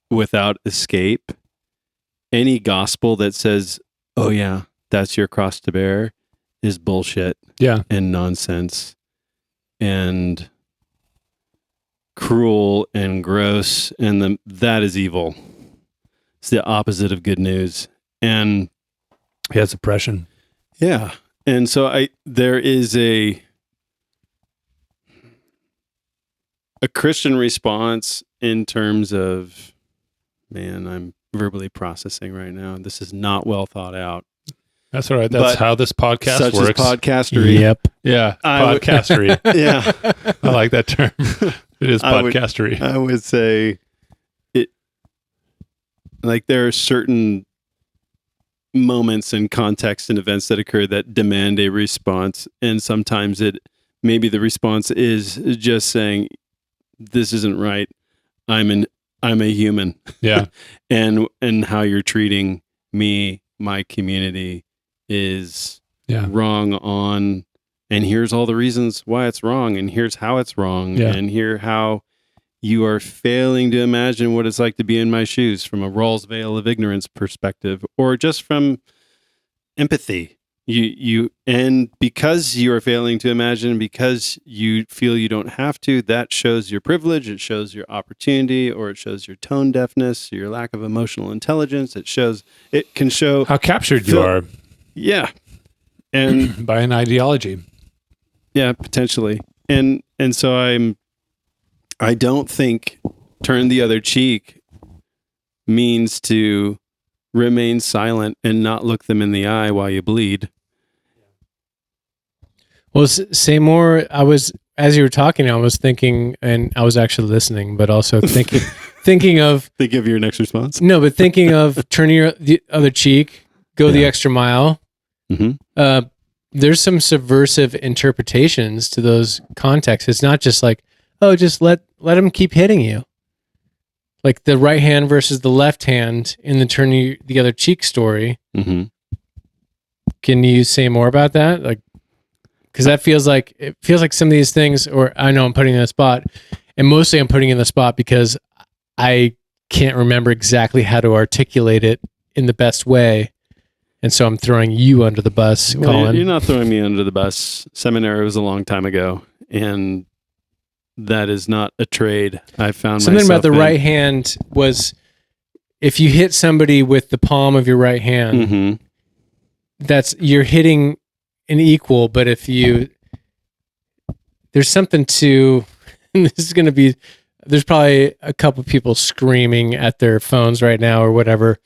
without escape any gospel that says, oh yeah, that's your cross to bear, is bullshit. Yeah. And nonsense and cruel and gross, and that is evil. It's the opposite of good news. And it's oppression. Yeah. And so there is a Christian response in terms of, man, I'm verbally processing right now. This is not well thought out. That's all right. That's how this podcast such works. As podcastery. Yep. Yeah. Podcastery. Yeah. I like that term. It is podcastery. I would say it, like, there are certain moments and contexts and events that occur that demand a response. And sometimes maybe the response is just saying, this isn't right. I'm a human. Yeah. and how you're treating me, my community, is wrong on, and here's all the reasons why it's wrong, and here's how it's wrong, and here how you are failing to imagine what it's like to be in my shoes from a Rawls veil of ignorance perspective, or just from empathy. And because you are failing to imagine, because you feel you don't have to, that shows your privilege, it shows your opportunity, or it shows your tone deafness, your lack of emotional intelligence. It can show how captured you are. Yeah. And by an ideology. Yeah, potentially. And so I don't think turn the other cheek means to remain silent and not look them in the eye while you bleed. Well, say more. As you were talking, I was thinking, and I was actually listening, but also thinking of... Think of your next response? No, but thinking of turning the other cheek, go the extra mile. Mm-hmm. There's some subversive interpretations to those contexts. It's not just like, oh, just let him keep hitting you. Like the right hand versus the left hand in the turn the other cheek story. Mm-hmm. Can you say more about that? Like, because it feels like some of these things, or I know I'm putting in a spot, and mostly I'm putting in the spot because I can't remember exactly how to articulate it in the best way. And so I'm throwing you under the bus, Colin. You're not throwing me under the bus. Seminary was a long time ago, and that is not a trade. I found something about the right hand was, if you hit somebody with the palm of your right hand, you're hitting an equal. But if there's something to, this is going to be, there's probably a couple people screaming at their phones right now or whatever.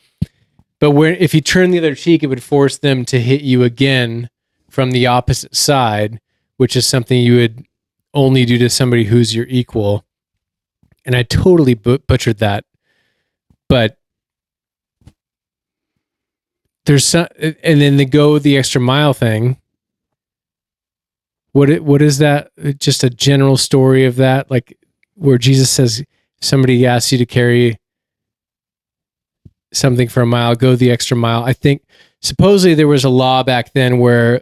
But if you turn the other cheek, it would force them to hit you again from the opposite side, which is something you would only do to somebody who's your equal. And I totally butchered that. But there's some, and then the go the extra mile thing. What is that? Just a general story of that, like where Jesus says, somebody asks you to carry something for a mile, go the extra mile. I think supposedly there was a law back then where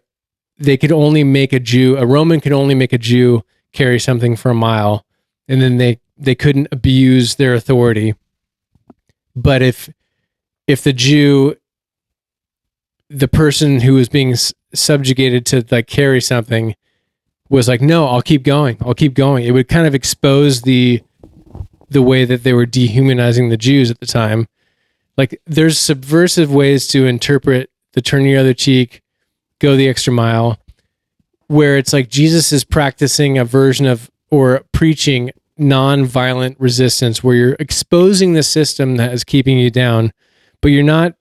they could only make a Roman could only make a Jew carry something for a mile, and then they couldn't abuse their authority. But if the Jew, the person who was being subjugated to like carry something, was like, no, I'll keep going, it would kind of expose the way that they were dehumanizing the Jews at the time. Like, there's subversive ways to interpret the turn your other cheek, go the extra mile, where it's like Jesus is practicing a version of, or preaching nonviolent resistance, where you're exposing the system that is keeping you down, but you're not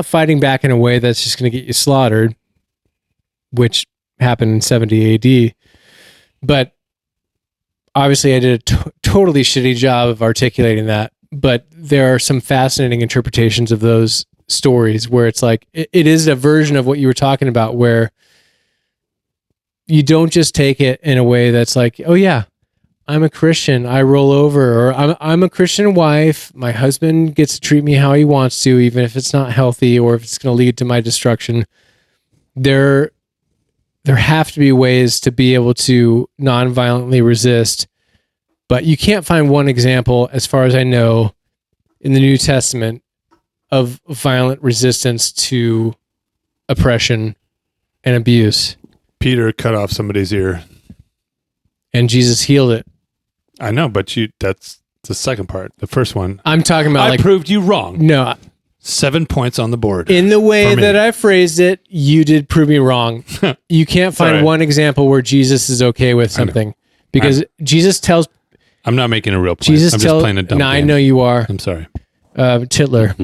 fighting back in a way that's just going to get you slaughtered, which happened in 70 AD. But obviously I did a totally shitty job of articulating that. But there are some fascinating interpretations of those stories where it's like, it is a version of what you were talking about, where you don't just take it in a way that's like, oh yeah, I'm a Christian, I roll over, or I'm a Christian wife, my husband gets to treat me how he wants to, even if it's not healthy or if it's going to lead to my destruction. There have to be ways to be able to non-violently resist. But you can't find one example, as far as I know, in the New Testament of violent resistance to oppression and abuse. Peter cut off somebody's ear. And Jesus healed it. I know, but that's the second part. The first one. I'm talking about I proved you wrong. No. 7 points on the board. In the way that I phrased it, you did prove me wrong. You can't find one example where Jesus is okay with something. Because Jesus tells... I'm not making a real point. Jesus I'm just playing a dumb game. I know you are. I'm sorry. Titler.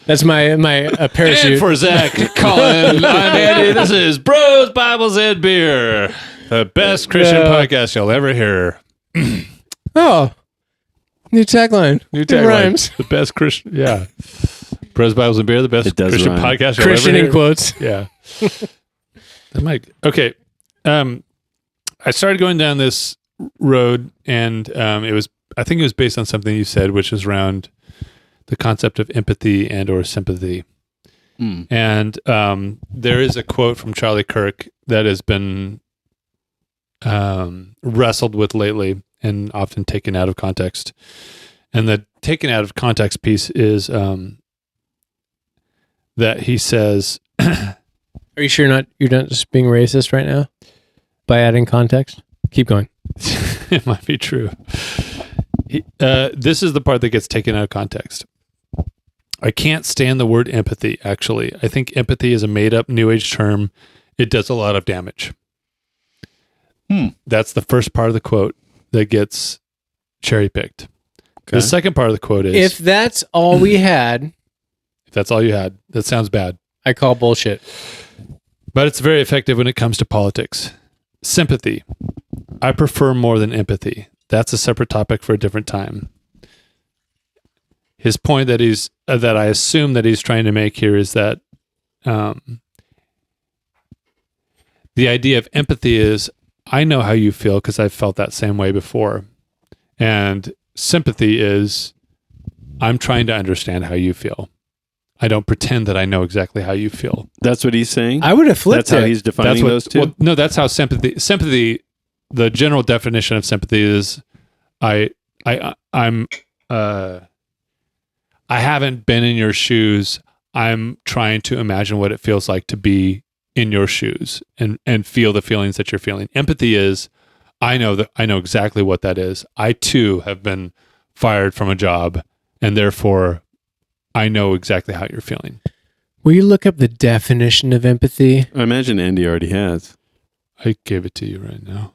That's my parachute. And for Zack, Colin, I'm Andy. This is Bros, Bibles, and Beer. The best Christian podcast you'll ever hear. Oh. New tagline. New tagline. Rhymes. The best Christian... Yeah. Bros, Bibles, and Beer, the best Christian podcast you'll Christian ever hear. in quotes. Yeah. That might... Okay. I started going down this road, and I think it was based on something you said, which is around the concept of empathy and or sympathy. And there is a quote from Charlie Kirk that has been wrestled with lately and often taken out of context. And the taken out of context piece is that he says... Are you sure you're not just being racist right now by adding context? Keep going. It might be true. This is the part that gets taken out of context. I can't stand the word empathy, actually. I think empathy is a made-up New Age term. It does a lot of damage. That's the first part of the quote that gets cherry-picked. Okay. The second part of the quote is... If that's all we had... If that's all you had, that sounds bad. I call bullshit. But it's very effective when it comes to politics. Sympathy. I prefer more than empathy. That's a separate topic for a different time. His point that I assume that he's trying to make here is that the idea of empathy is, I know how you feel because I've felt that same way before. And sympathy is, I'm trying to understand how you feel. I don't pretend that I know exactly how you feel. That's what he's saying? I would have flipped That's how he's defining those two? Well, no, that's how sympathy, the general definition of sympathy is, I haven't been in your shoes. I'm trying to imagine what it feels like to be in your shoes and feel the feelings that you're feeling. Empathy is, I know exactly what that is. I too have been fired from a job, and therefore I know exactly how you're feeling. Will you look up the definition of empathy? I imagine Andy already has. I gave it to you right now.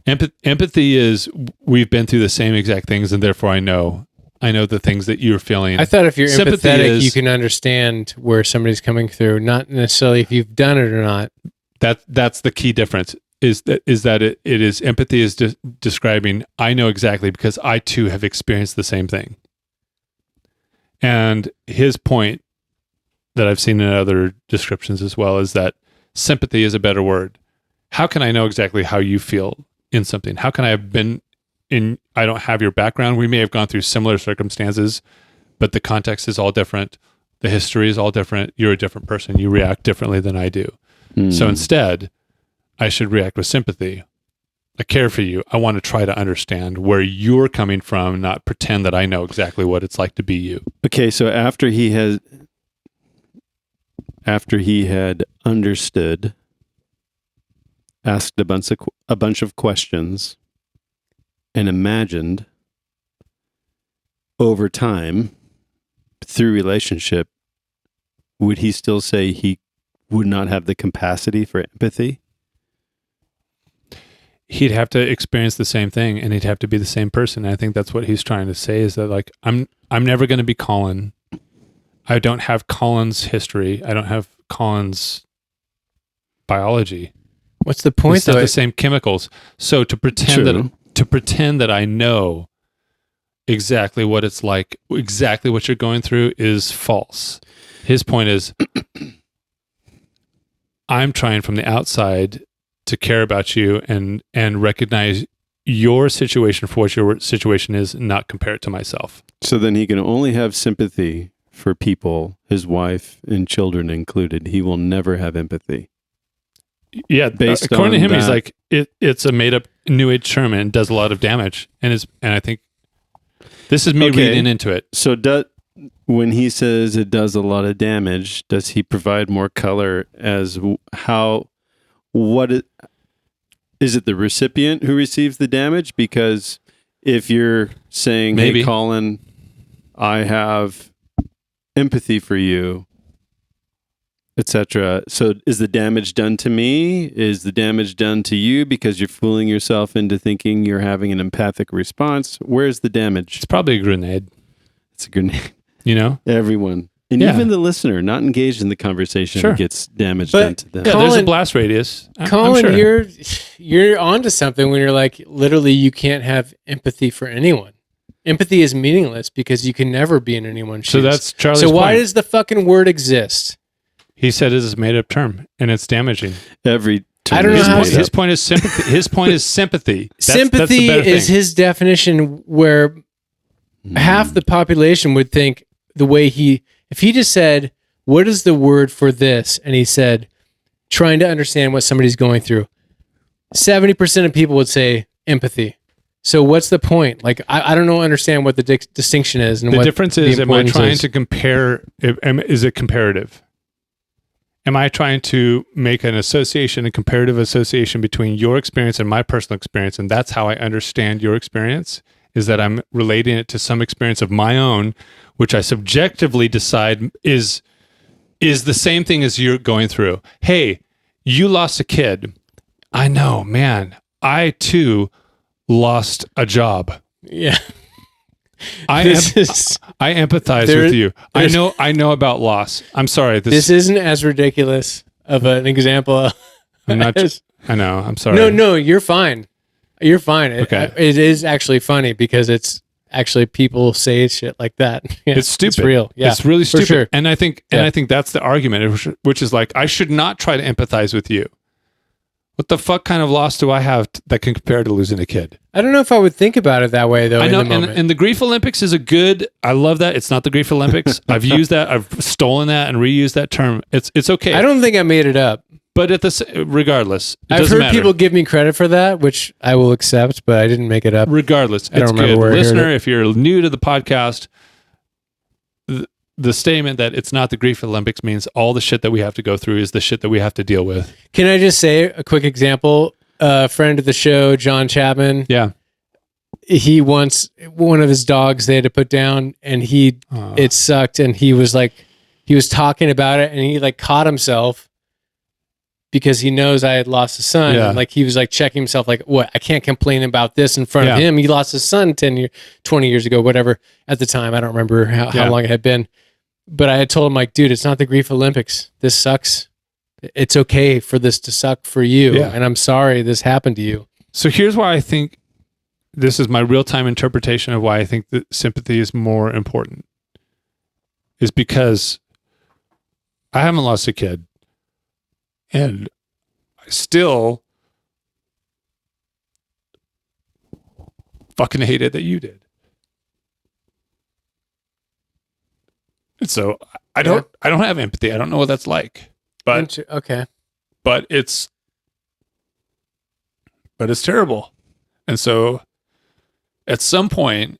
Empathy is, we've been through the same exact things, and therefore I know the things that you're feeling. I thought if you're Sympathy empathetic, you can understand where somebody's coming through, not necessarily if you've done it or not. That's the key difference. Is that it is empathy is describing, I know exactly because I too have experienced the same thing. And his point that I've seen in other descriptions as well is that sympathy is a better word. How can I know exactly how you feel in something? How can I have been in, I don't have your background. We may have gone through similar circumstances, but the context is all different. The history is all different. You're a different person. You react differently than I do. So instead, I should react with sympathy. I care for you. I want to try to understand where you're coming from, not pretend that I know exactly what it's like to be you. Okay, so after he had understood, asked a bunch of questions, and imagined over time through relationship, would he still say he would not have the capacity for empathy? He'd have to experience the same thing, and he'd have to be the same person. And I think that's what he's trying to say, is that like, I'm never going to be Colin. I don't have Colin's history. I don't have Colin's biology. What's the point? It's not the same chemicals. So to pretend that I know exactly what it's like, exactly what you're going through, is false. His point is, I'm trying from the outside to care about you and recognize your situation for what your situation is, not compare it to myself. So then he can only have sympathy for people, his wife and children included. He will never have empathy. Yeah, according to him, he's like, it's a made-up New Age term and does a lot of damage. And I think this is me reading into it. So when he says it does a lot of damage, does he provide more color as is it the recipient who receives the damage? Because if you're saying, Maybe. hey, Colin, I have empathy for you, etc. So is the damage done to me? Is the damage done to you because you're fooling yourself into thinking you're having an empathic response? Where's the damage? It's probably a grenade. It's a grenade. You know? Everyone. And Yeah. even the listener, not engaged in the conversation, Sure. gets damage But- done to them. Yeah, there's a Colin- blast radius. I'm Colin, sure. you're onto something when you're like, literally, you can't have empathy for anyone. Empathy is meaningless because you can never be in anyone's shoes. So that's Charlie's So why point. does the fucking word exist? He said it is a made-up term, and it's damaging. Every term I don't know is how made to- His up. point is sympathy. His point is sympathy. That's the Sympathy better is thing. his definition, where half the population would think the way if he just said, what is the word for this? And he said, trying to understand what somebody's going through. 70% of people would say empathy. So what's the point? Like, I don't understand what the distinction is. And The what difference the is, am I importance trying is. to compare? Is it comparative? Am I trying to make an association, a comparative association between your experience and my personal experience? And that's how I understand your experience, is that I'm relating it to some experience of my own, which I subjectively decide is the same thing as you're going through. Hey, you lost a kid. I know, man. I too lost a job. Yeah. I empathize with you. I know about loss. I'm sorry. This isn't as ridiculous of an example. I'm not. as- I know. I'm sorry. No, you're fine. You're fine. Okay. It is actually funny because it's actually people say shit like that. Yeah, It's stupid. It's real. Yeah, It's really for stupid. sure. And I think that's the argument, which is like, I should not try to empathize with you. What the fuck kind of loss do I have that can compare to losing a kid? I don't know if I would think about it that way though. I know, in the moment. and the Grief Olympics is I love that. It's not the Grief Olympics. I've used that. I've stolen that and reused that term. It's okay. I don't think I made it up. But regardless, it I've doesn't heard matter. people give me credit for that, which I will accept, but I didn't make it up. Regardless, I don't it's remember good. where I heard Listener, it. if you're new to the podcast, the statement that it's not the Grief Olympics means all the shit that we have to go through is the shit that we have to deal with. Can I just say a quick example? A friend of the show, John Chapman, Yeah. he once, one of his dogs they had to put down and it sucked. And he was talking about it and he like caught himself because he knows I had lost a son. Yeah. And like, he was like checking himself, like, what? I can't complain about this in front of Yeah. him. He lost his son 20 years ago, whatever at the time. I don't remember how Yeah. long it had been, but I had told him like, dude, it's not the Grief Olympics. This sucks. It's okay for this to suck for you. Yeah. And I'm sorry this happened to you. So here's why I think this is my real-time interpretation of why I think that sympathy is more important. Is because I haven't lost a kid. And I still fucking hate it that you did. And so I don't have empathy. I don't know what that's like. But Okay. but it's terrible. And so at some point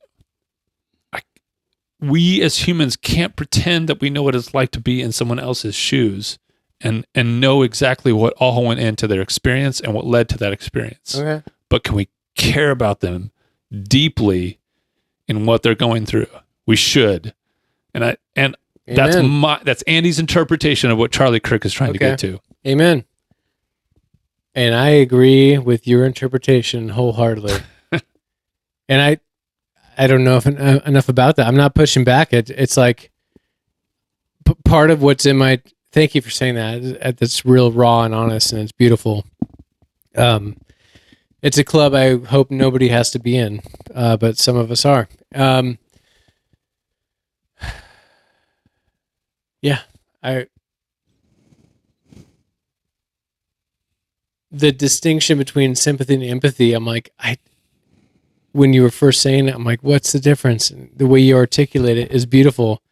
we as humans can't pretend that we know what it's like to be in someone else's shoes and know exactly what all went into their experience and what led to that experience. Okay. But can we care about them deeply in what they're going through? We should. And Amen. that's Andy's interpretation of what Charlie Kirk is trying to get to. Amen. And I agree with your interpretation wholeheartedly. And I don't know enough about that. I'm not pushing back. It's like part of what's in my. Thank you for saying that. That's real raw and honest, and it's beautiful. It's a club I hope nobody has to be in, but some of us are. Yeah, the distinction between sympathy and empathy. I'm like, when you were first saying it, I'm like, what's the difference? And the way you articulate it is beautiful,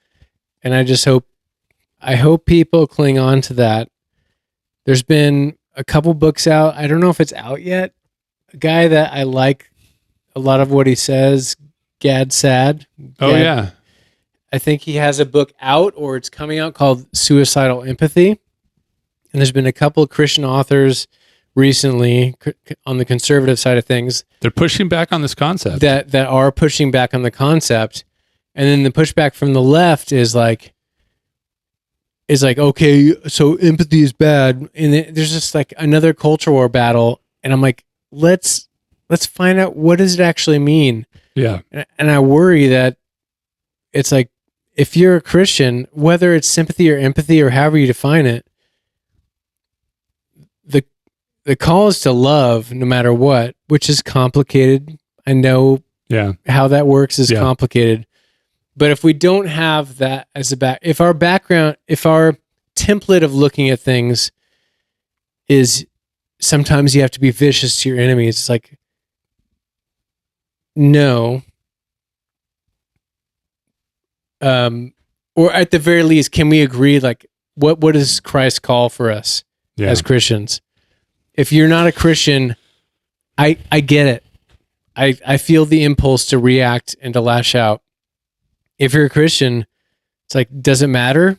and I hope people cling on to that. There's been a couple books out. I don't know if it's out yet. A guy that I like a lot of what he says, Gad Sad. Oh, yeah. I think he has a book out or it's coming out called Suicidal Empathy. And there's been a couple of Christian authors recently on the conservative side of things. They're pushing back on this concept. That are pushing back on the concept. And then the pushback from the left is like, okay, so empathy is bad. And there's just like another culture war battle. And I'm like, let's find out, what does it actually mean? Yeah. And I worry that it's like, if you're a Christian, whether it's sympathy or empathy or however you define it, the call is to love no matter what, which is complicated. I know how that works is complicated. But if we don't have that as if our template of looking at things is sometimes you have to be vicious to your enemies, it's like, no. Or at the very least, can we agree, like, what does Christ call for us as Christians? If you're not a Christian, I get it. I feel the impulse to react and to lash out. If you're a Christian, it's like, does it matter?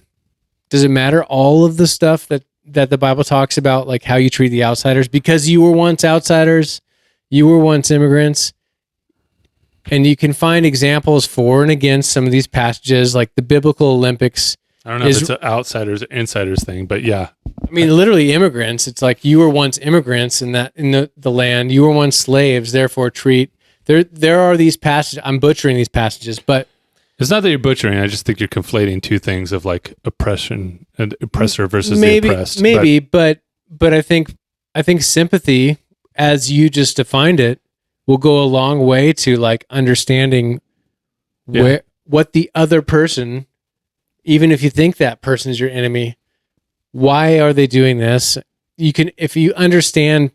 Does it matter all of the stuff that the Bible talks about, like how you treat the outsiders? Because you were once outsiders, you were once immigrants, and you can find examples for and against some of these passages, like the biblical Olympics. I don't know if it's an outsiders or insiders thing, but yeah. I mean, literally immigrants. It's like you were once immigrants in the land. You were once slaves, therefore treat. There are these passages. I'm butchering these passages, but it's not that you're butchering. I just think you're conflating two things of like oppression and oppressor versus the oppressed. Maybe, but I think sympathy, as you just defined it, will go a long way to like understanding what the other person, even if you think that person is your enemy, why are they doing this? You can, if you understand,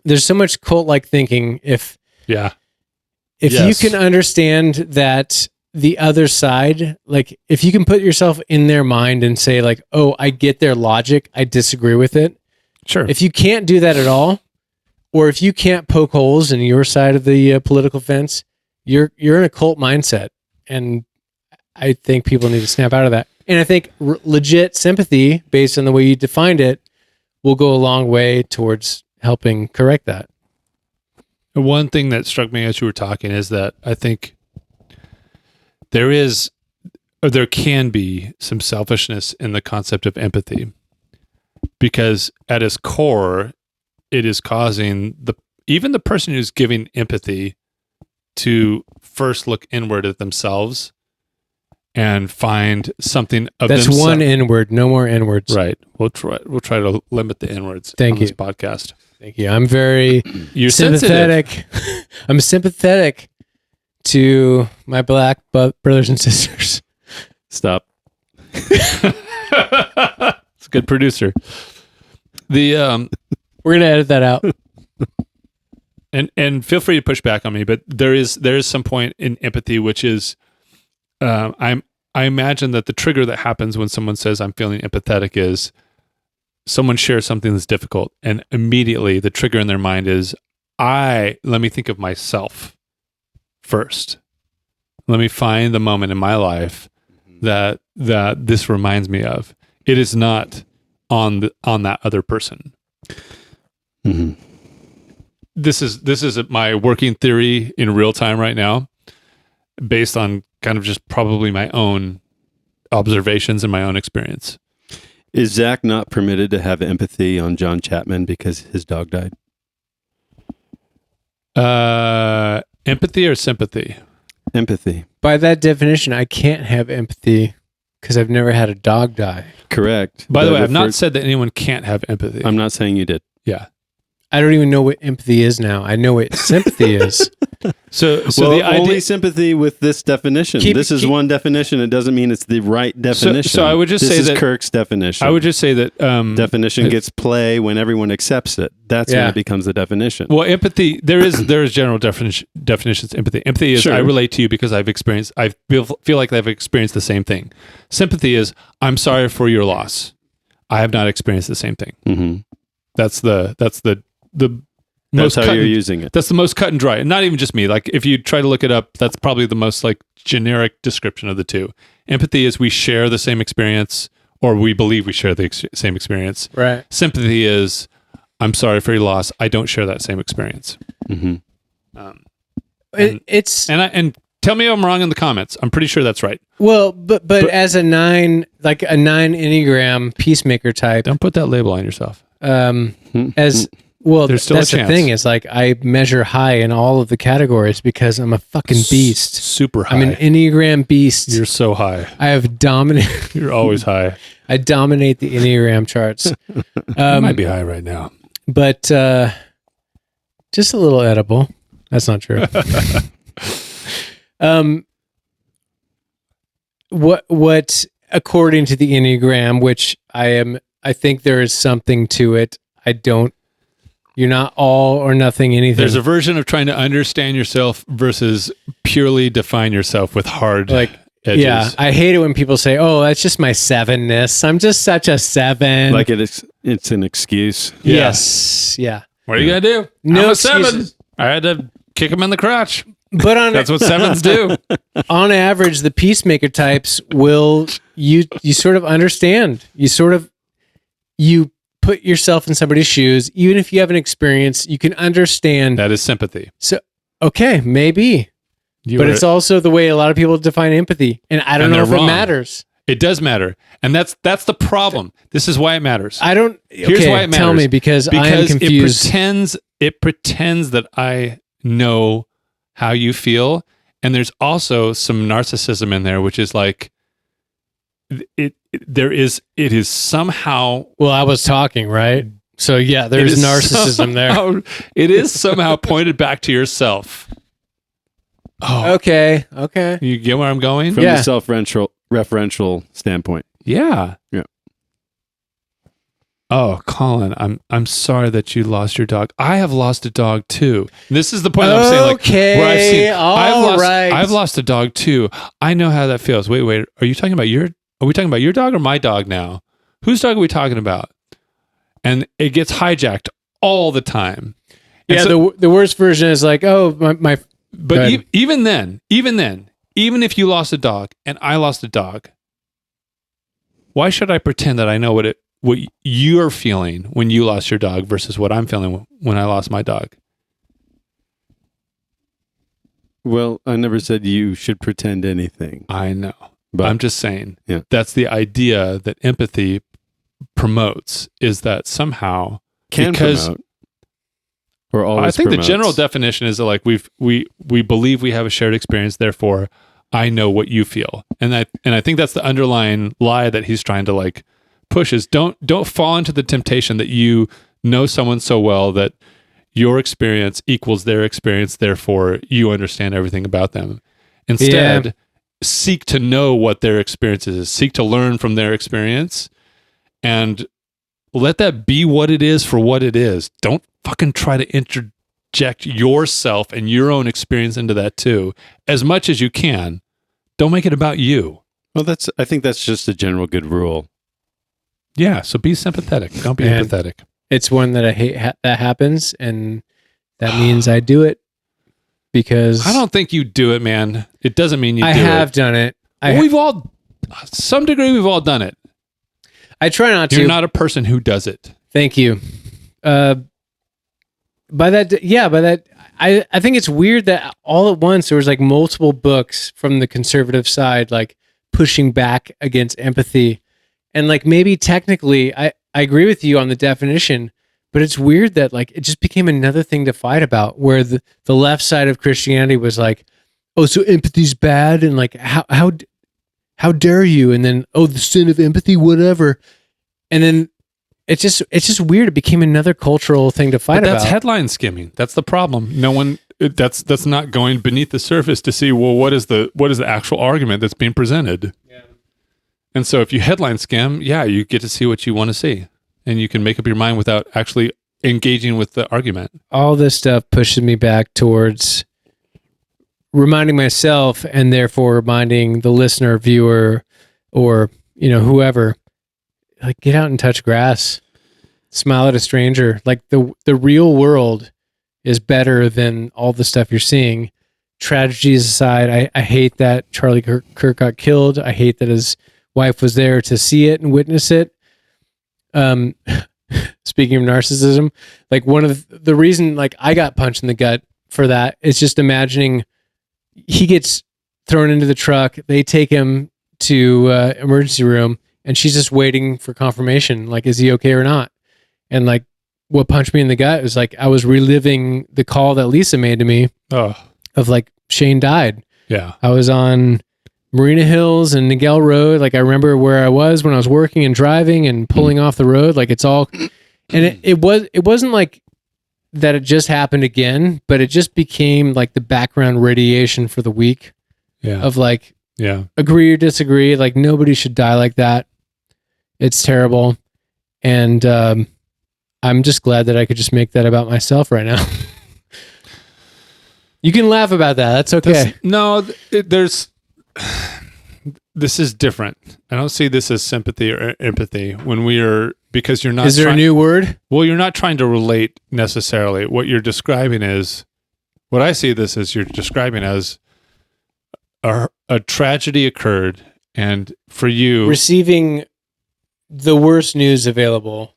there's so much cult-like thinking. If you can understand that the other side, like if you can put yourself in their mind and say like, oh, I get their logic, I disagree with it. Sure. If you can't do that at all, or if you can't poke holes in your side of the political fence, you're in a cult mindset. And I think people need to snap out of that. And I think legit sympathy, based on the way you defined it, will go a long way towards helping correct that. One thing that struck me as you were talking is that I think there can be some selfishness in the concept of empathy, because at its core, it is causing even the person who's giving empathy to first look inward at themselves and find something of That's themselves. One inward, no more inwards. Right. We'll try to limit the inwards on this podcast. Thank you. I'm very sympathetic. I'm sympathetic to my black brothers and sisters. Stop. It's a good producer. We're gonna edit that out. And feel free to push back on me, but there is some point in empathy which is I imagine that the trigger that happens when someone says I'm feeling empathetic is someone shares something that's difficult, and immediately the trigger in their mind is let me think of myself first. Let me find the moment in my life that this reminds me of. It is not on that other person. Mm-hmm. This is my working theory in real time right now, based on kind of just probably my own observations and my own experience. Is Zack not permitted to have empathy on John Chapman because his dog died? Empathy or sympathy? Empathy. By that definition, I can't have empathy because I've never had a dog die. Correct. By the way, I've not said that anyone can't have empathy. I'm not saying you did. Yeah. I don't even know what empathy is now. I know what sympathy is. So the only sympathy with this definition. This is one definition. It doesn't mean it's the right definition. So I would just say that Kirk's definition. I would just say that definition gets play when everyone accepts it. That's when it becomes the definition. Well, empathy. There is general definitions. Empathy. Empathy is I relate to you because I feel like I've experienced the same thing. Sympathy is I'm sorry for your loss. I have not experienced the same thing. Mm-hmm. That's the That's how you're using it. That's the most cut and dry. And not even just me. Like if you try to look it up, that's probably the most like generic description of the two. Empathy is we share the same experience, or we believe we share the same experience. Right. Sympathy is, I'm sorry for your loss. I don't share that same experience. Mm-hmm. And tell me if I'm wrong in the comments. I'm pretty sure that's right. Well, but as a 9 Enneagram peacemaker type, Don't put that label on yourself. as well, There's still that's a the chance. thing is like I measure high in all of the categories because I'm a fucking beast. Super high. I'm an Enneagram beast. You're so high. I have dominant. You're always high. I dominate the Enneagram charts. You might be high right now. But just a little edible. That's not true. What according to the Enneagram, which I think there is something to it. You're not all or nothing anything. There's a version of trying to understand yourself versus purely define yourself with hard edges. Yeah, I hate it when people say, "Oh, that's just my 7-ness. I'm just such a 7." Like it's an excuse. Yeah. Yes, yeah. What are you gonna do? No I'm a 7. excuses. I had to kick him in the crotch. But That's what 7s do. on average, the peacemaker types will you sort of understand. You put yourself in somebody's shoes, even if you have an experience, you can understand. That is sympathy. So okay, maybe. But it's also the way a lot of people define empathy. And I don't know if it matters. It does matter. And that's the problem. This is why it matters. Here's why it matters. Tell me because I am confused. It pretends that I know how you feel. And there's also some narcissism in there, which is like it is somehow. Well, I was talking, right? So yeah, there's narcissism there. It is somehow pointed back to yourself. Oh, Okay. you get where I'm going? From the self-referential standpoint. Yeah. Yeah. Oh, Colin, I'm sorry that you lost your dog. I have lost a dog too. This is the point I'm saying. Like, where I've lost a dog too. I know how that feels. Wait. Are we talking about your dog or my dog now? Whose dog are we talking about? And it gets hijacked all the time. And Yeah, so, the worst version is like, oh, my but even then, even if you lost a dog and I lost a dog, why should I pretend that I know what you're feeling when you lost your dog versus what I'm feeling when I lost my dog? Well, I never said you should pretend anything. I know. But I'm just saying, yeah. That's the idea that empathy promotes, is that somehow promote. Or always I think promotes. the general definition is that like we believe we have a shared experience, therefore I know what you feel. And I think that's the underlying lie that he's trying to like push is don't fall into the temptation that you know someone so well that your experience equals their experience, therefore you understand everything about them. Instead, seek to know what their experience is, seek to learn from their experience, and let that be what it is for what it is. Don't fucking try to interject yourself and your own experience into that too, as much as you can. Don't make it about you. Well, I think that's just a general good rule. Yeah, so be sympathetic. Don't be empathetic. It's one that I hate that happens, and that means I do it because I don't think you do it, man. It doesn't mean you do it. I have done it. We've all, some degree, we've all done it. I try not to. You're not a person who does it. Thank you. By that, I think it's weird that all at once there was like multiple books from the conservative side, like pushing back against empathy. And like maybe technically I agree with you on the definition, but it's weird that like it just became another thing to fight about, where the left side of Christianity was like, oh, so empathy's bad, and like how dare you? And then, oh, the sin of empathy, whatever. And then it's just weird. It became another cultural thing to fight about. That's headline skimming. That's the problem. No one that's not going beneath the surface to see, well, what is the actual argument that's being presented. Yeah. And so if you headline skim, you get to see what you want to see, and you can make up your mind without actually engaging with the argument. All this stuff pushes me back towards reminding myself, and therefore reminding the listener, viewer, or whoever, like, get out and touch grass, smile at a stranger. Like the real world is better than all the stuff you're seeing. Tragedies aside, I hate that Charlie Kirk got killed. I hate that his wife was there to see it and witness it. Speaking of narcissism, like one of the reason like I got punched in the gut for that is just imagining he gets thrown into the truck. They take him to emergency room and she's just waiting for confirmation. Like, is he okay or not? And like what punched me in the gut was like, I was reliving the call that Lisa made to me of like Shane died. Yeah. I was on Marina Hills and Niguel Road. Like I remember where I was when I was working and driving and pulling off the road. Like it's all, and it wasn't like that it just happened again, but it just became like the background radiation for the week of like, agree or disagree. Like nobody should die like that. It's terrible. And I'm just glad that I could just make that about myself right now. You can laugh about that. That's okay. This is different. I don't see this as sympathy or empathy when we are, because you're not. Is there a new word? Well, you're not trying to relate necessarily. What you're describing is, what I see this as, you're describing as a tragedy occurred, and for you, receiving the worst news available,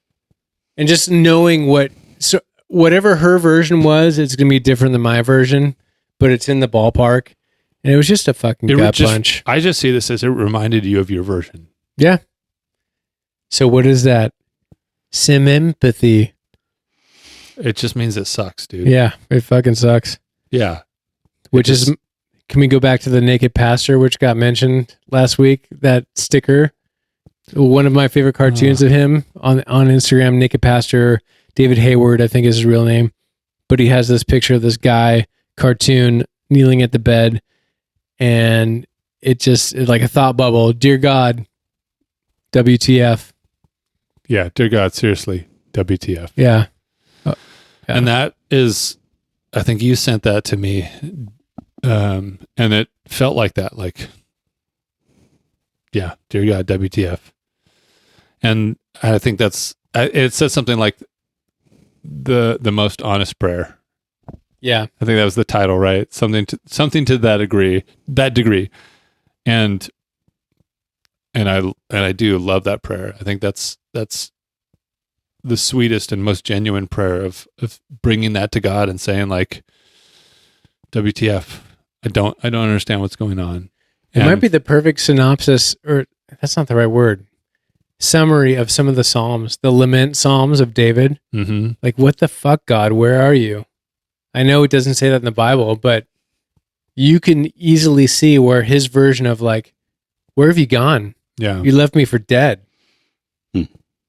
and just knowing whatever her version was, it's going to be different than my version, but it's in the ballpark. And it was just a fucking gut punch. I just see this as it reminded you of your version. Yeah. So what is that? Sympathy. It just means it sucks, dude. Yeah, it fucking sucks. Yeah. Can we go back to the naked pastor, which got mentioned last week? That sticker. One of my favorite cartoons of him on Instagram, naked pastor, David Hayward, I think is his real name. But he has this picture of this guy, cartoon, kneeling at the bed. And it's like a thought bubble. Dear God, WTF. Yeah, dear God, seriously, WTF. Yeah. And that is, I think you sent that to me, and it felt like that, like, yeah, dear God, WTF. And I think it says something like the most honest prayer. Yeah. I think that was the title, right? Something to that degree. And I do love that prayer. I think that's the sweetest and most genuine prayer of bringing that to God and saying like, WTF, I don't understand what's going on. It might be the perfect synopsis, or that's not the right word, summary of some of the Psalms, the lament Psalms of David. Mm-hmm. Like, what the fuck, God, where are you? I know it doesn't say that in the Bible, but you can easily see where his version of like, where have you gone? Yeah. You left me for dead.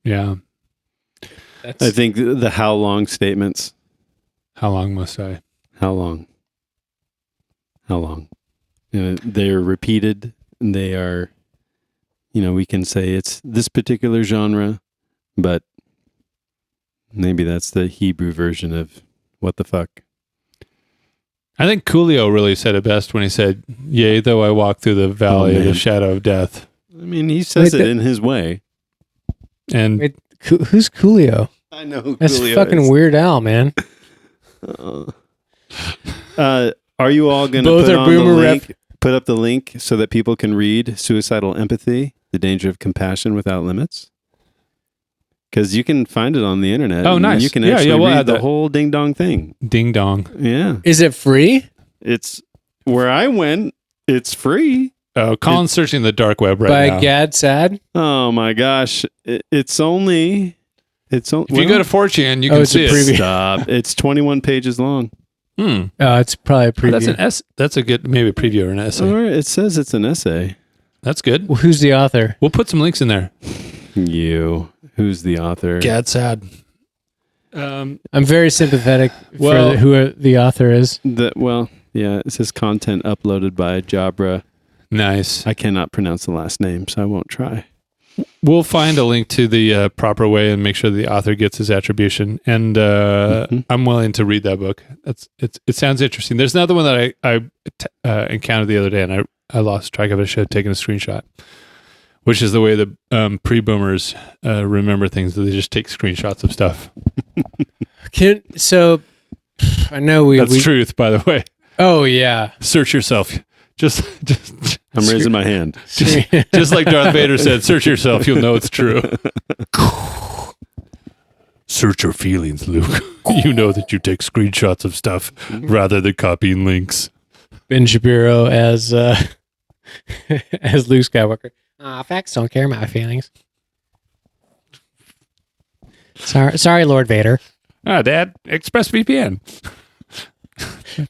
Yeah. I think the how long statements. How long must I? How long? How long? They're repeated, and they are, we can say it's this particular genre, but maybe that's the Hebrew version of what the fuck. I think Coolio really said it best when he said, yea, though I walk through the valley of the shadow of death. I mean, he says it in his way. And who's Coolio? I know who That's Coolio fucking is. Weird Al, man. Are you all going to put up the link so that people can read Suicidal Empathy, The Danger of Compassion Without Limits? Because you can find it on the internet. Oh, nice. You can actually we'll read the whole ding dong thing. Ding dong. Yeah. Is it free? It's where I went. It's free. Oh, Colin's searching the dark web right now. By Gad Sad? Oh my gosh. It's only. If you go to 4chan, you can see it. Stop. It's 21 pages long. Oh, it's probably a preview. That's a good, maybe a preview or an essay. Or it says it's an essay. That's good. Well, who's the author? We'll put some links in there. Who's the author? Gad Sad. I'm very sympathetic for who the author is. It says content uploaded by Jabra. Nice. I cannot pronounce the last name, so I won't try. We'll find a link to the proper way and make sure the author gets his attribution. And I'm willing to read that book. It sounds interesting. There's another one that I encountered the other day, and I lost track of it. I should have taken a screenshot, which is the way the pre-boomers remember things. They just take screenshots of stuff. So I know That's truth, by the way. Oh yeah. Search yourself. Just I'm raising my hand. just like Darth Vader said, search yourself. You'll know it's true. Search your feelings, Luke. You know that you take screenshots of stuff rather than copying links. Ben Shapiro as as Luke Skywalker. Facts don't care about my feelings. Sorry, Lord Vader. Dad, ExpressVPN.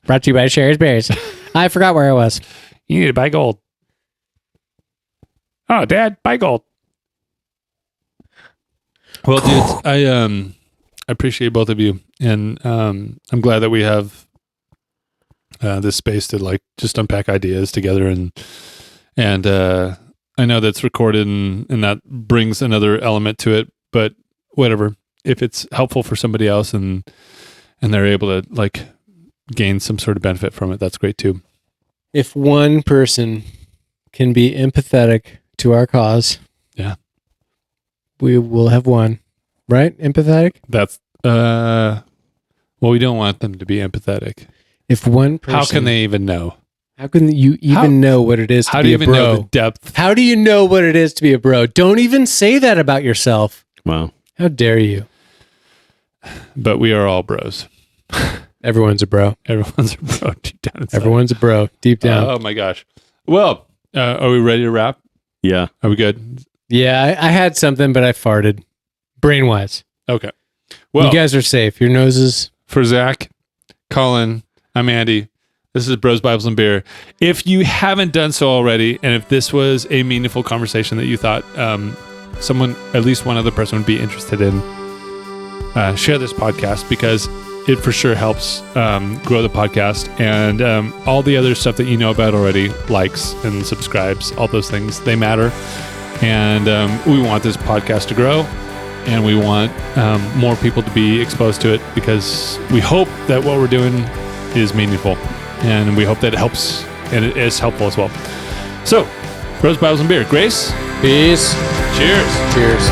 Brought to you by Sherry's Berries. I forgot where I was. You need to buy gold. Oh, Dad, buy gold. Well, dudes, I appreciate both of you, and I'm glad that we have this space to like just unpack ideas together, and I know that's recorded, and that brings another element to it. But whatever, if it's helpful for somebody else, and they're able to like gain some sort of benefit from it, that's great too. If one person can be empathetic to our cause, yeah, we will have won. Right? Empathetic? That's well, we don't want them to be empathetic. If one person, how can they even know? How can you even know what it is to be a bro? How do you even know the depth? How do you know what it is to be a bro? Don't even say that about yourself. Wow. How dare you? But we are all bros. Everyone's a bro. Everyone's a bro deep down inside. Everyone's a bro deep down. Oh my gosh. Well, are we ready to wrap? Yeah. Are we good? Yeah, I had something, but I farted. Brain-wise. Okay. Well, you guys are safe. Your noses. For Zack, Colin, I'm Andy. This is Bros, Bibles, and Beer. If you haven't done so already, and if this was a meaningful conversation that you thought someone, at least one other person would be interested in, share this podcast, because it for sure helps grow the podcast, and all the other stuff that you know about already, likes and subscribes, all those things, they matter. And we want this podcast to grow, and we want more people to be exposed to it, because we hope that what we're doing is meaningful, and we hope that it helps, and it is helpful as well. So, Bros, Bibles, and Beer. Grace? Peace. Cheers. Cheers.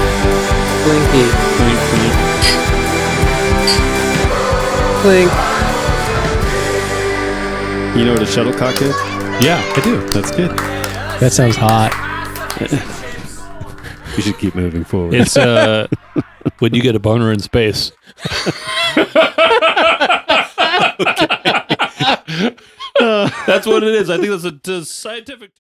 Blinky. Clink, clink. Clink. You know what a shuttlecock is? Yeah, I do. That's good. That sounds hot. We should keep moving forward. It's when you get a boner in space. That's what it is. I think that's a scientific